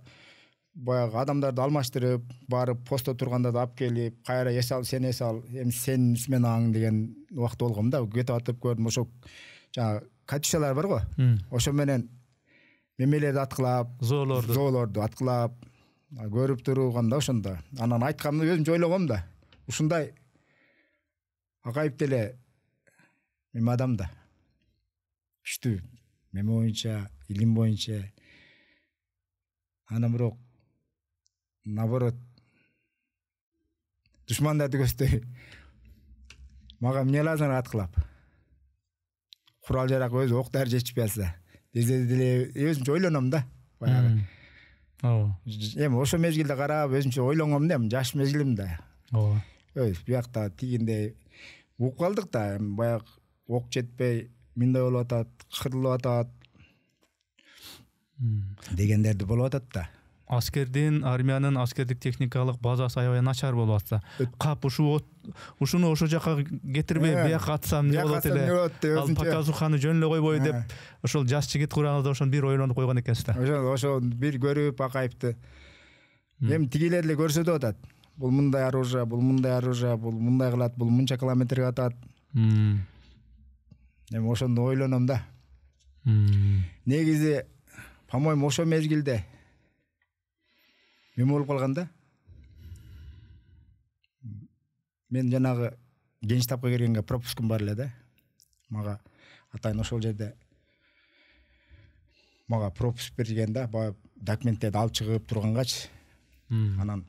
баягы адамдарды алмаштырып, барып посто турганда да алып келип, кайра эсал, сен эсал, эми сен мен аң деген убакыт болгон да. Кетип атып көрдүм, ошол жана катюшалар бар го. Ошо менен мемелерди аткылап, зоолорду аткылап көрүп турганда ошондо. Анан айтканымды өзүмчө ойлогом да. Ушундай Акаев деле меме адам да. Күчтүү меме боюнча, илим боюнча. Анан бирок наоборот душмандарды көздөй мага эмне лазым аткылап. Курал жарак өзү ок дары жетишпей атса, деле өзүмчө ойлоном да. Баягы. Эми ошо мезгилде карап өзүмчө ойлонгом да, жаш мезгилим да. Биякта тигинде угуп калдык да, баягы ок жетпей, мындай болуп атат, кырылып атат дегендерди болуп атат да. аскердин армиянын аскердик техникалык базасы аябай начар болуп атса кап ушуну ошол жака кетирбей бияка атсам эмне болот эле ал показуханы жөн эле койбой деп ошол жаш жигит курагыңызда ошону бир ойлонуп койгон экенсиз да ошол бир көрүп акайыпты эми тигилер эле көрсөтүп атат бул мындай оружие бул мындай оружие бул мындай кылат бул мынча километрге атат эми ошондо ойлоном да негизи по-моему ошол мезгилде эме болуп калган да мен жанагы генштабка киргенге пропускум бар эле да мага атайын ошол жерде мага пропуск берген да баягы документтерди алып чыгып тургангачы анан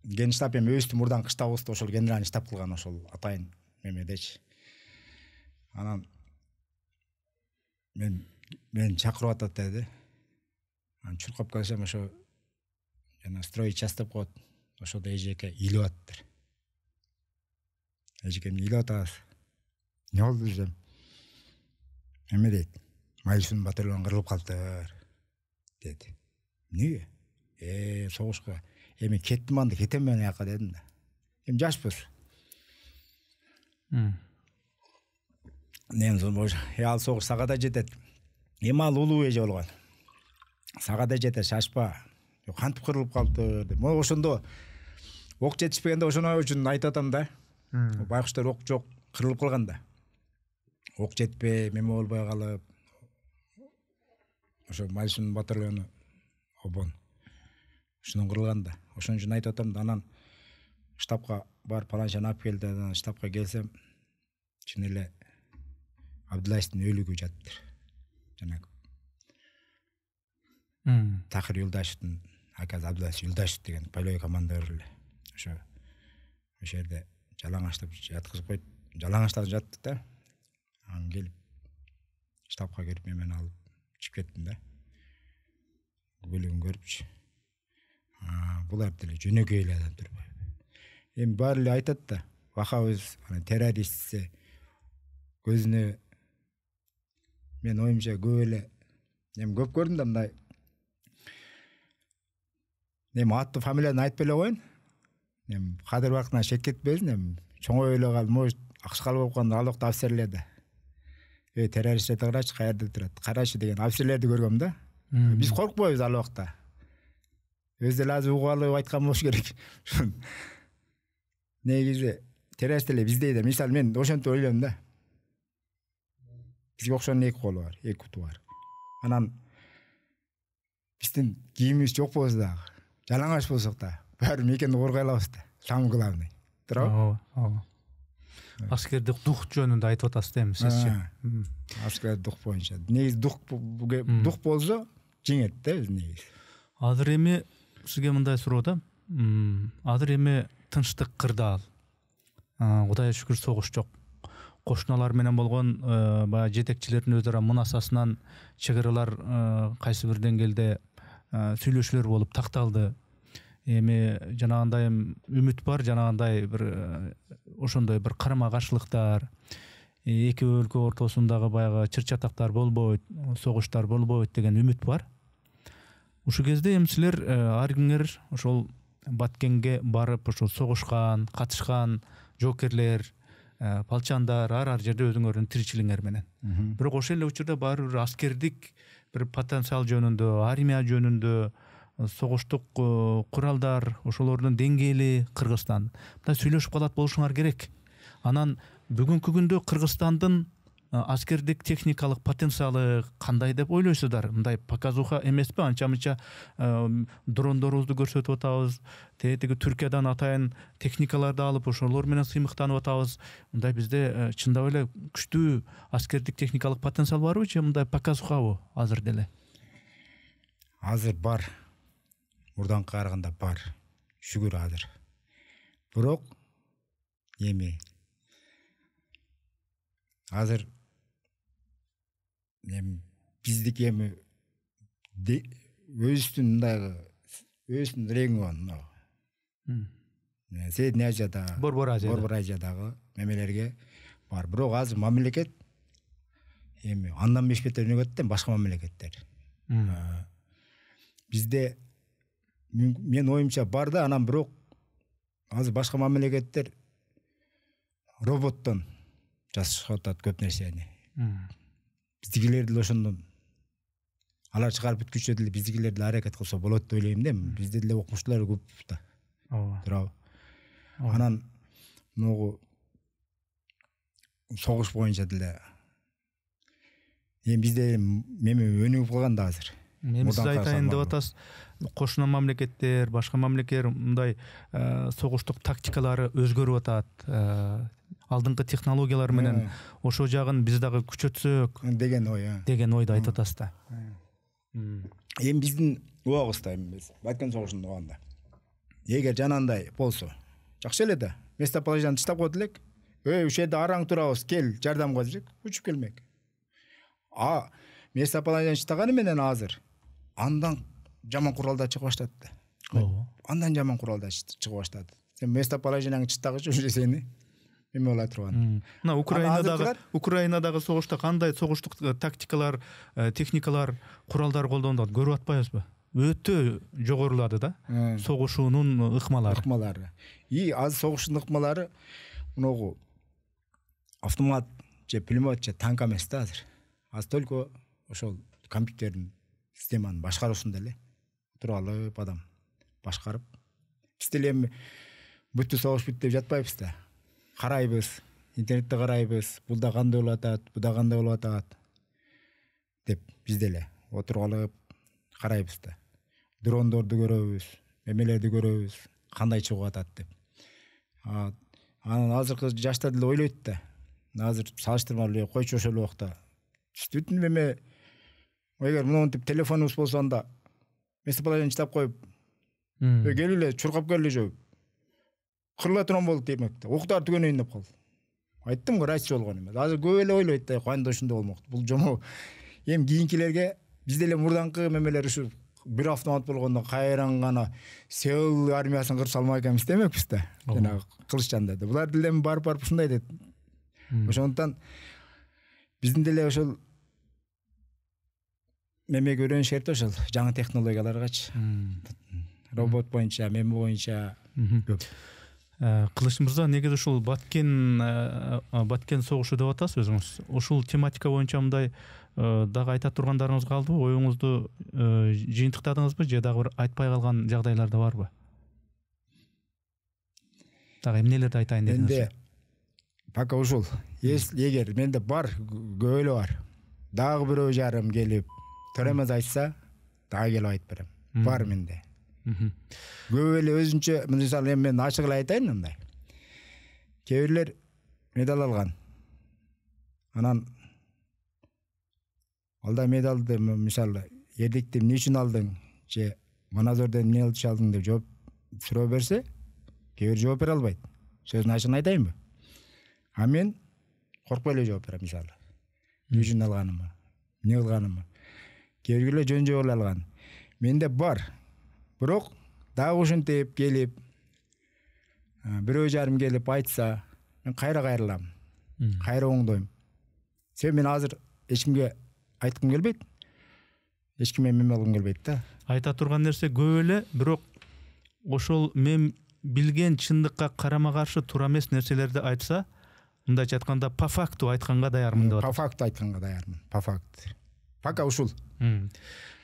генштаб эми өбүздүн мурдаңкы штабыбызды ошол генеральный штаб кылган ошол атайын эмедечи анан мен чакырып атат деди анан чуркап келсем ошо жана строй час деп коет ошодо эжеке ыйлап атыптыр эжеке ыйлап атасыз эмне болду десем эме дейт Майылшын батальон кырылып калыптыр деди эмнеге согушка эми кеттим анда кетем мен аяка дедим да эми жашпыз ал согуш сага да жетет эми ал улуу эже болгон сага да жетет шашпа кантип кырылып калыптыр деп ошондо ок жетишпегенде ошоно үчүн айтып атам да байкуштар ок жок кырылып калган да ок жетпей эме болбой калып ошо Майылшын батальону обон ушунун кырылган да ошон үчүн айтып атам да анан штабка барып паланчаны алып келди анан штабка келсем чын эле Абдулаевдин өлүгү жатыптыр жанагы Такыр Юлдашевдин акасы Абдулаев Юлдашев деген полевой командир эле ошо жерде жалаңачлап жаткызып койуп жалаңачлап жаттык да анан келип штабка кирип мени алып чыгып кеттим да өлүгүн көрүпчү булар деле жөнөкөй эле адам турбайбы эми баары эле айтат да вахабыз террористсе көзүнө мен оюмча көп эле эми көп көрдүм да мындай эми аттуу фамилияны айтпай эле коеюн эми кадыр убактынан шет кетпесин эми чоңой эле калып может акшкал болуп калганда ал убакта офицерлер да террористтерди карачы каерде турат карачы деген офицерлерди көргөм да биз коркпойбуз ал убакта өзү деле азыр угуп алып айткан болуш керек негизи террорист эле бизде да мисалы мен ошентип ойлойм да бизге окшогон эки колу бар эки куту бар анан биздин кийимибиз жок болсо дагы жалаңач болсок да баары мекенди коргой алабыз да самый главный туурабы ооба аскердик дух жөнүндө айтып атасыз да эми сизчи аскердик дух боюнча негизи дух болсо жеңет да өзү негизи азыр эми сизге мындай суроо да азыр эми тынчтык кырдаал кудайга шүгүр согуш жок кошуналар менен болгон баягы жетекчилердин өз ара мунасасынан чыгаралар кайсы бир деңгээлде сүйлөшүүлөр болуп такталды эми жанагындай үмүт бар жанагындай бир ошондой бир карама каршылыктар эки өлкө ортосундагы баягы чыр-чатактар болбойт согуштар болбойт деген үмүт бар ушул кезде эми силер ар кимдер ошол Баткенге барып ошол согушкан катышкан жоокерлер палчандар ар жерде өзүңөрдүн тиричилиңер менен бирок ошол эле учурда баары бир аскердик бир потенциал жөнүндө армия жөнүндө согуштук куралдар ошолордун деңгээли Кыргызстан мындай сүйлөшүп калат болушуңар керек анан бүгүнкү күндө Кыргызстандын аскердик техникалык потенциалы кандай деп ойлойсуздар мындай показуха эмеспи анча мынча дрондорубузду көрсөтүп атабыз тиги Түркиядан атайын техникаларды алып ошолор менен сыймыктанып атабыз мындай бизде чындап эле күчтүү аскердик техникалык потенциал барбы же мындай показухабы азыр деле азыр бар мурданкыга караганда бар шүгүр азыр бирок эми азыр биздики эми өзүбүздүн мындайгы өзүбүздүн регион Средний Азиядагы Борбор Азиядагы мемелерге бар бирок азыр мамлекет эми андан бешпеттер өнөгөт да башка мамлекеттер бизде мен оюмча бар да, анан бирок азыр башка мамлекеттер роботтон жасашып атат көп нерсени. Биздикилер деле ошондон алар чыгарып бүткүчө деле биздикилер деле аракет кылса болот деп ойлойм да. Бизде деле окумуштуулар көп да. Ооба. Туурабы? Анан могу согуш боюнча деле бизде меми өнүгүп калган да азыр. Мен сиз айтайын деп атасыз, кошуна мамлекеттер, башка мамлекеттер мындай согуштук тактикалары өзгөрүп атат. Алдыңкы технологиялар менен ошо жагын биз дагы күчөтсөк деген ой. Деген ойду айтып атасыз да. Эми биздин убагыбызда биз Баткен согушунда болгондо эгер жанагындай болсо жакшы эле да. Местоположение тыштап коет элек. Ушул жерде араң турабыз, кел жардамга десек, учуп келмек. Местоположение тыштаганы менен азыр андан жаман куралдар чыга баштады да. Андан жаман куралдар чыга баштады. Сен местоположениеңди чыттагычы уже сени эме боло турган. Мына Украинадагы согушта кандай согуштук тактикалар, техникалар, куралдар колдонулат көрүп атпайбызбы? Өтө жогорулады да. Согушуунун ыкмалары. Азыр согуштун ыкмалары мынагу автомат же пулемет же танк эмес да азыр. Азыр только ошол компьютердин системанын башкаруусунда эле туруп алып адам башкарып. Биз деле эми бүттү согуш бүттү деп жатпайбыз да. Карайбыз, интернетте карайбыз, бул да кандай болуп атат, бул да кандай болуп атат деп биз деле отуруп алып карайбыз да. Дрондорду көрөбүз, эмелерди көрөбүз, кандай чыгып атат деп. Анан азыркы жаштар деле ойлойт да. Азыр салыштырмалуу эле койчу ошол убакта. Түтүн эме эгер монтип телефонубуз болсо анда местоположение чытап коюп, келиле чуркап келиле жооп. Кырыла турган болду демек да. Уктар түгөнөйүн деп калды. Айттым го, райчы болгон эмес. Азыр көп эле ойлойт да, кандай ушундай болмок. Бул жомо эми кийинкилерге бизде эле мурданкы мемелер ушу бир автомат болгондо кайран гана Сеул армиясын кырып салмак экенбиз демекпиз да. Жанагы кылыччанда да. Булар деле барып ушундай дейт. Ошондон биздин деле ошол мемеге үйрөнүш керек ошол жаңы технологияларгачы. Робот боюнча, меме боюнча көп. Кылыч мырза, негизи ушул Баткен согушу деп атасыз өзүңүз. Ушул тематика боюнча мындай дагы айта тургандарыңыз калдыбы? Оюңузду жыйынтыктадыңызбы же дагы бир айтпай калган жагдайлар да барбы? Дагы эмнелерди айтайын дедиңиз? Менде пока ушул. Эгер менде бар, көп эле бар. Дагы бирөө жарым келип, төремез айтса, дагы келип айтып берем. Бар менде. Көп эле өзүнчө, мисалы мен ачык эле айтайын мындай. Кээ бирлер медаль алган. Анан алда медалды мисалы эрдикти эмне үчүн алдың же маназордон эмне үчүн алдың деп жооп суроо берсе, кээ бир жооп бере албайт. Сөзүн ачыгын айтайынбы? Мен коркпой эле жооп берем мисалы. Эмне үчүн алганымы, эмне кылганымы. Кээ бирлер жөн-жөн эле алган. Менде бар. Бирок дагы ушинтип келип бирөө жарым келип айтса, мен кайра кайрылам. Кайра оңдойм. Себеби мен азыр эч кимге айткым келбейт. Эч кимге меме алгым келбейт да. Айта турган нерсе көп эле, бирок ошол мен билген чындыкка карама каршы туура эмес нерселерди айтса, мындайча айтканда по факту айтканга даярмын деп атат. По факту айтканга даярмын. По факту. Пока ушул.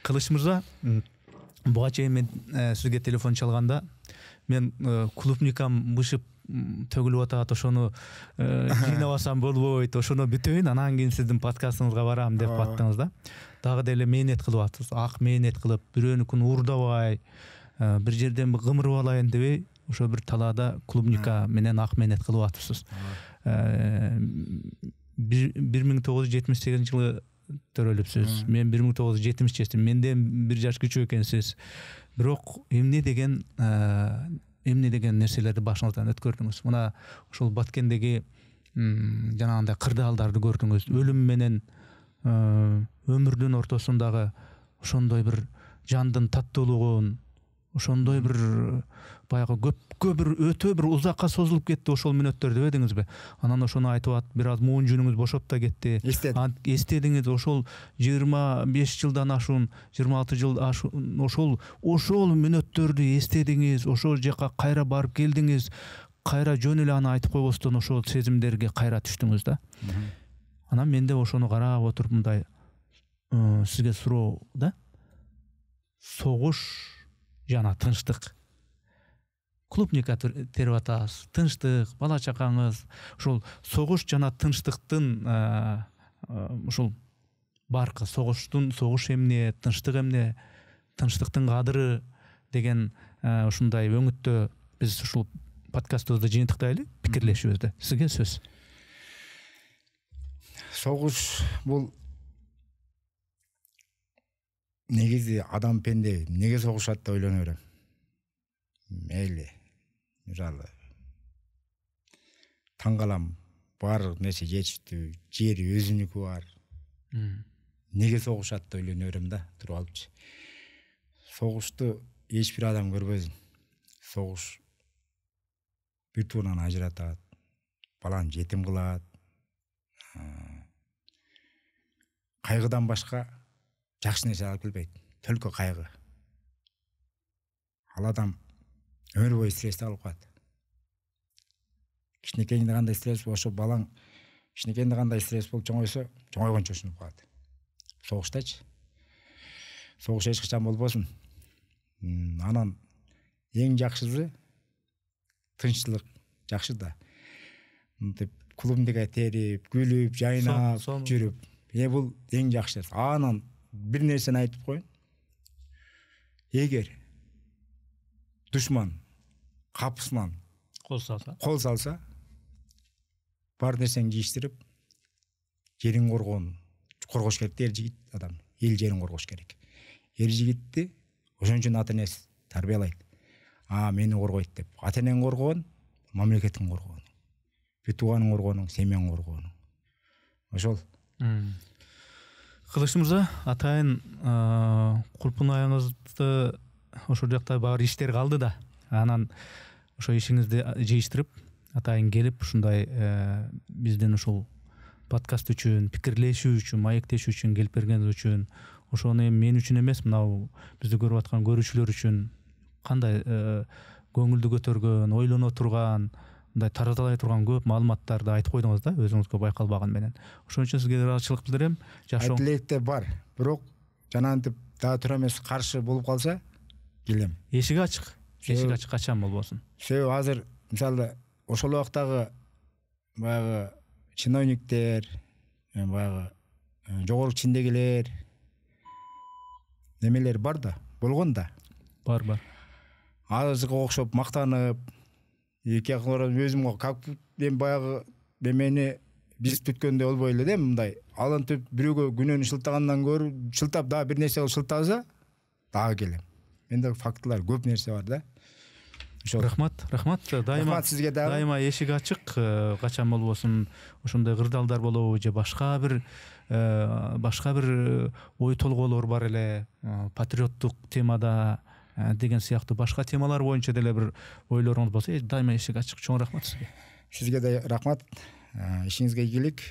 Кылыч мырза, буга чейин мен сизге телефон чалганда мен клубникам бышып төгүлүп атат, ошону жыйнабасам болбойт, ошону бүтөйүн, анан кийин сиздин подкастыңызга барам деп аттыңыз да. Дагы деле мээнет кылып атасыз, ак мээнет кылып, бирөөнүкүн уурдабай, бир жерден кымырып алайын дебей, ошо бир талаада клубника менен ак мээнет кылып атасыз. 1978 жылы төрөлүпсүз. Мен 1977, менден бир жаш күчүү экенсиз. Бирок эмне деген нерселерди башыңыздан өткөрдүңүз. Мына ошол Баткендеги жанагындай кырдаалдарды көрдүңүз. Өлүм менен өмүрдүн ортосундагы ошондой бир жандын таттуулугун, ошондой бир баягы көпкө бир өтө бир узакка созулуп кетти ошол мүнөттөр дебедиңизби? Анан ошону айтып атып, бир аз муун жөнүңүз бошоп да кетти. Эстедиңиз ошол 25 жылдан ашуун, 26 жыл ашуун ошол мүнөттөрдү эстедиңиз, ошол жака кайра барып келдиңиз, кайра жөн эле аны айтып койбостон ошол сезимдерге кайра түштүңүз да. Анан мен да ошону карап отуруп мындай сизге суроо да. Согуш жана тынчтык. Клубника терип атабыз. Тынчтык, бала чакаңыз, ошол согуш жана тынчтыктын ошол баркы, согуш эмне, тынчтык эмне, тынчтыктын кадыры деген ушундай өңүттө биз ушул подкастыбызды жыйынтыктайлы, пикирлешүүбүздө. Сизге сөз. Согуш бул негизи адам пенде неге согушат деп ойлонуп берем. Мейли, мисалы таң калам, баардык нерсе жетиштүү, жери өзүнүкү бар. Неге согушат деп ойлонуп берем да, туруп алыпчы. Согушту эч бир адам көрбөсүн. Согуш бир туурунан ажыратат, баланы жетим кылат. Кайгыдан башка жакшы нерсе алып келбейт. Төлкө кайгы. Ал адам өмүр бою стресс алып калат. Кичинекейинде кандай стресс болсо, балаң кичинекейинде кандай стресс болуп чоңойсо, чоңойгончо ушунуп калат. Согуштачы. Согуш эч качан болбосун. Анан эң жакшысы тынччылык жакшы да. Мынтип клубника терип, күлүп, жайнап жүрүп. Бул эң жакшысы. Анан бир нерсени айтып коеюн. Эгер душман капысынан кол салса, бар нерсени жийиштирип, жерин коргош керек. Эр жигит адам, эл жерин коргош керек. Эр жигитти ошон үчүн ата энеси тарбиялайт. Мени коргойт деп. Ата энең коргоон, мамлекеттин коргоону. Бүт тууганың коргоону, семьяң коргоону. Ошол. Кылыч мырза, атайын курпун айыңызды ошол жакта бар иштер калды да. Анан ошо ишиңизди жыйыштырып, атайын келип ушундай бизден ушул подкаст үчүн, пикирлешүү үчүн, маектешүү үчүн келип бергениңиз үчүн, ошону мен үчүн эмес, мынау бизди көрүп аткан көрүүчүлөр үчүн кандай көңүлдү көтөргөн, ойлоно турган, мындай тараталай турган көп маалыматтарды айтып койдуңуз да, өзүңүзгө байкалбаган менен. Ошон үчүн сизге ыраазычылык билдирем. Жашоо тилектер бар, бирок жанагынтип дагы тура эмес каршы болуп калса, келем. Эшик ачык. Эшик ачык качан болбосун. Себеби азыр мисалы ошол убактагы баягы чиновниктер, баягы жогорку чиндегилер немелер бар да, болгон да. Бар. Азыркы окшоп мактанып, эки өзүм как мен баягы бемени биз бүткөндө болбой эле да, мындай. Алантып бирөөгө күнөөнү шылтагандан көрү, шылтап дагы бир нерсе шылтаса, дагы келем. Менде фактылар көп нерсе бар да. Рахмат. Дайыма сизге дагы. Дайыма эшик ачык, качан болбосун ошондой кырдаалдар болобу же башка бир ой толгоолор бар эле, патриоттук темада деген сыяктуу башка темалар боюнча деле бир ойлоруңуз болсо, дайыма эшик ачык. Чоң рахмат сизге. Сизге да рахмат. Ишиңизге ийгилик.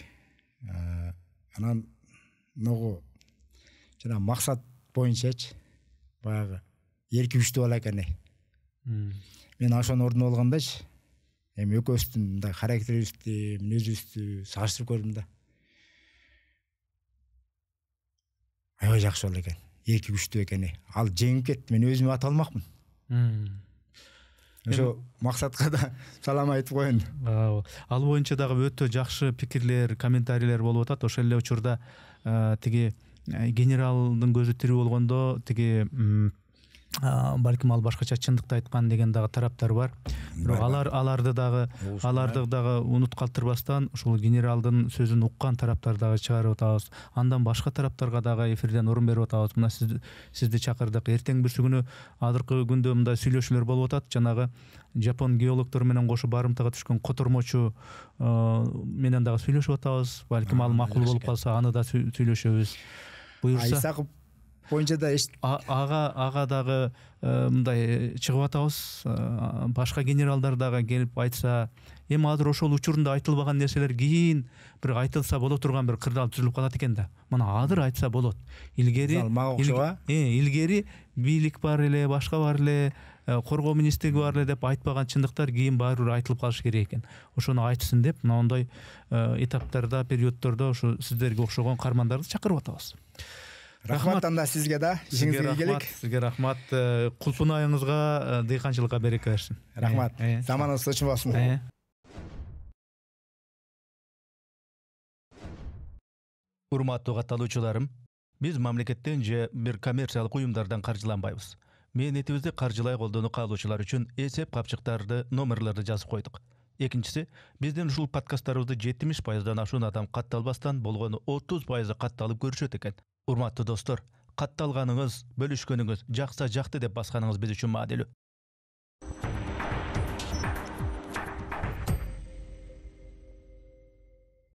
Анан ногу жана максат боюнчачы баягы эрки күчтүү бала экен. Мен ошонун ордуна болгондачы, эми экөөбүздүн мындай характерибизди, мүнөзүбүздү салыштырып көрдүм да. Аябай жакшы бала экен, эрки күчтүү экен. Ал жеңип кетти, мен өзүмө ата алмакмын. Ошо максатка да салам айтып коеюн. Ал боюнча дагы өтө жакшы пикирлер, комментарийлер болуп атат. Ошол эле учурда тиги генералдын көзү тирүү болгондо тиги балким ал башкача чындыкты айткан деген дагы тараптар бар. Бирок аларды дагы унут калтырбастан ушул генералдын сөзүн уккан тараптар дагы чыгарып атабыз. Андан башка тараптарга дагы эфирден орун берип атабыз. Мына сизди чакырдык. Эртең бүрсү күнү азыркы күндө мындай сүйлөшүүлөр болуп атат. Жанагы жапон геологдор менен кошо барымтага түшкөн котормочу менен дагы сүйлөшүп атабыз. Балким ал макул болуп калса, аны да сүйлөшөбүз. Буюрса. боюнча да ага дагы мындай чыгып атабыз, башка генералдар дагы келип айтса, эми азыр ошол учурунда айтылбаган нерселер кийин бир айтылса боло турган бир кырдаал түзүлүп калат экен да. Мына азыр айтса болот. Илгери мага окшоба. Илгери бийлик бар эле, башка бар эле, коргоо министрлиги бар эле деп айтпаган чындыктар кийин баары бир айтылып калыш керек экен. Ошону айтсын деп мындай этаптарда, периоддордо ошо сиздерге окшогон каармандарды чакырып атабыз. Рахмат анда сизге да, ишиңизге ийгилик. Сизге рахмат. Кулпун айыңызга, дыйканчылыкка береке берсин. Рахмат. Заманыңыз ычын болсун. Урматтуу катталуучуларым, биз мамлекеттен же бир коммерциялык уюмдардан каржыланбайбыз. Мээнетибизди каржылай колдонуу каалоочулар үчүн эсеп капчыктарды, номерлерди жазып койдук. Экинчиси, биздин ушул подкасттарыбызды 70%дан ашуун адам катталбастан болгону 30% катталып көрүшөт экен. Урматтуу достор, катталганыңыз, бөлүшкөнүңүз, жакса жакты деп басканыңыз биз үчүн маанилүү.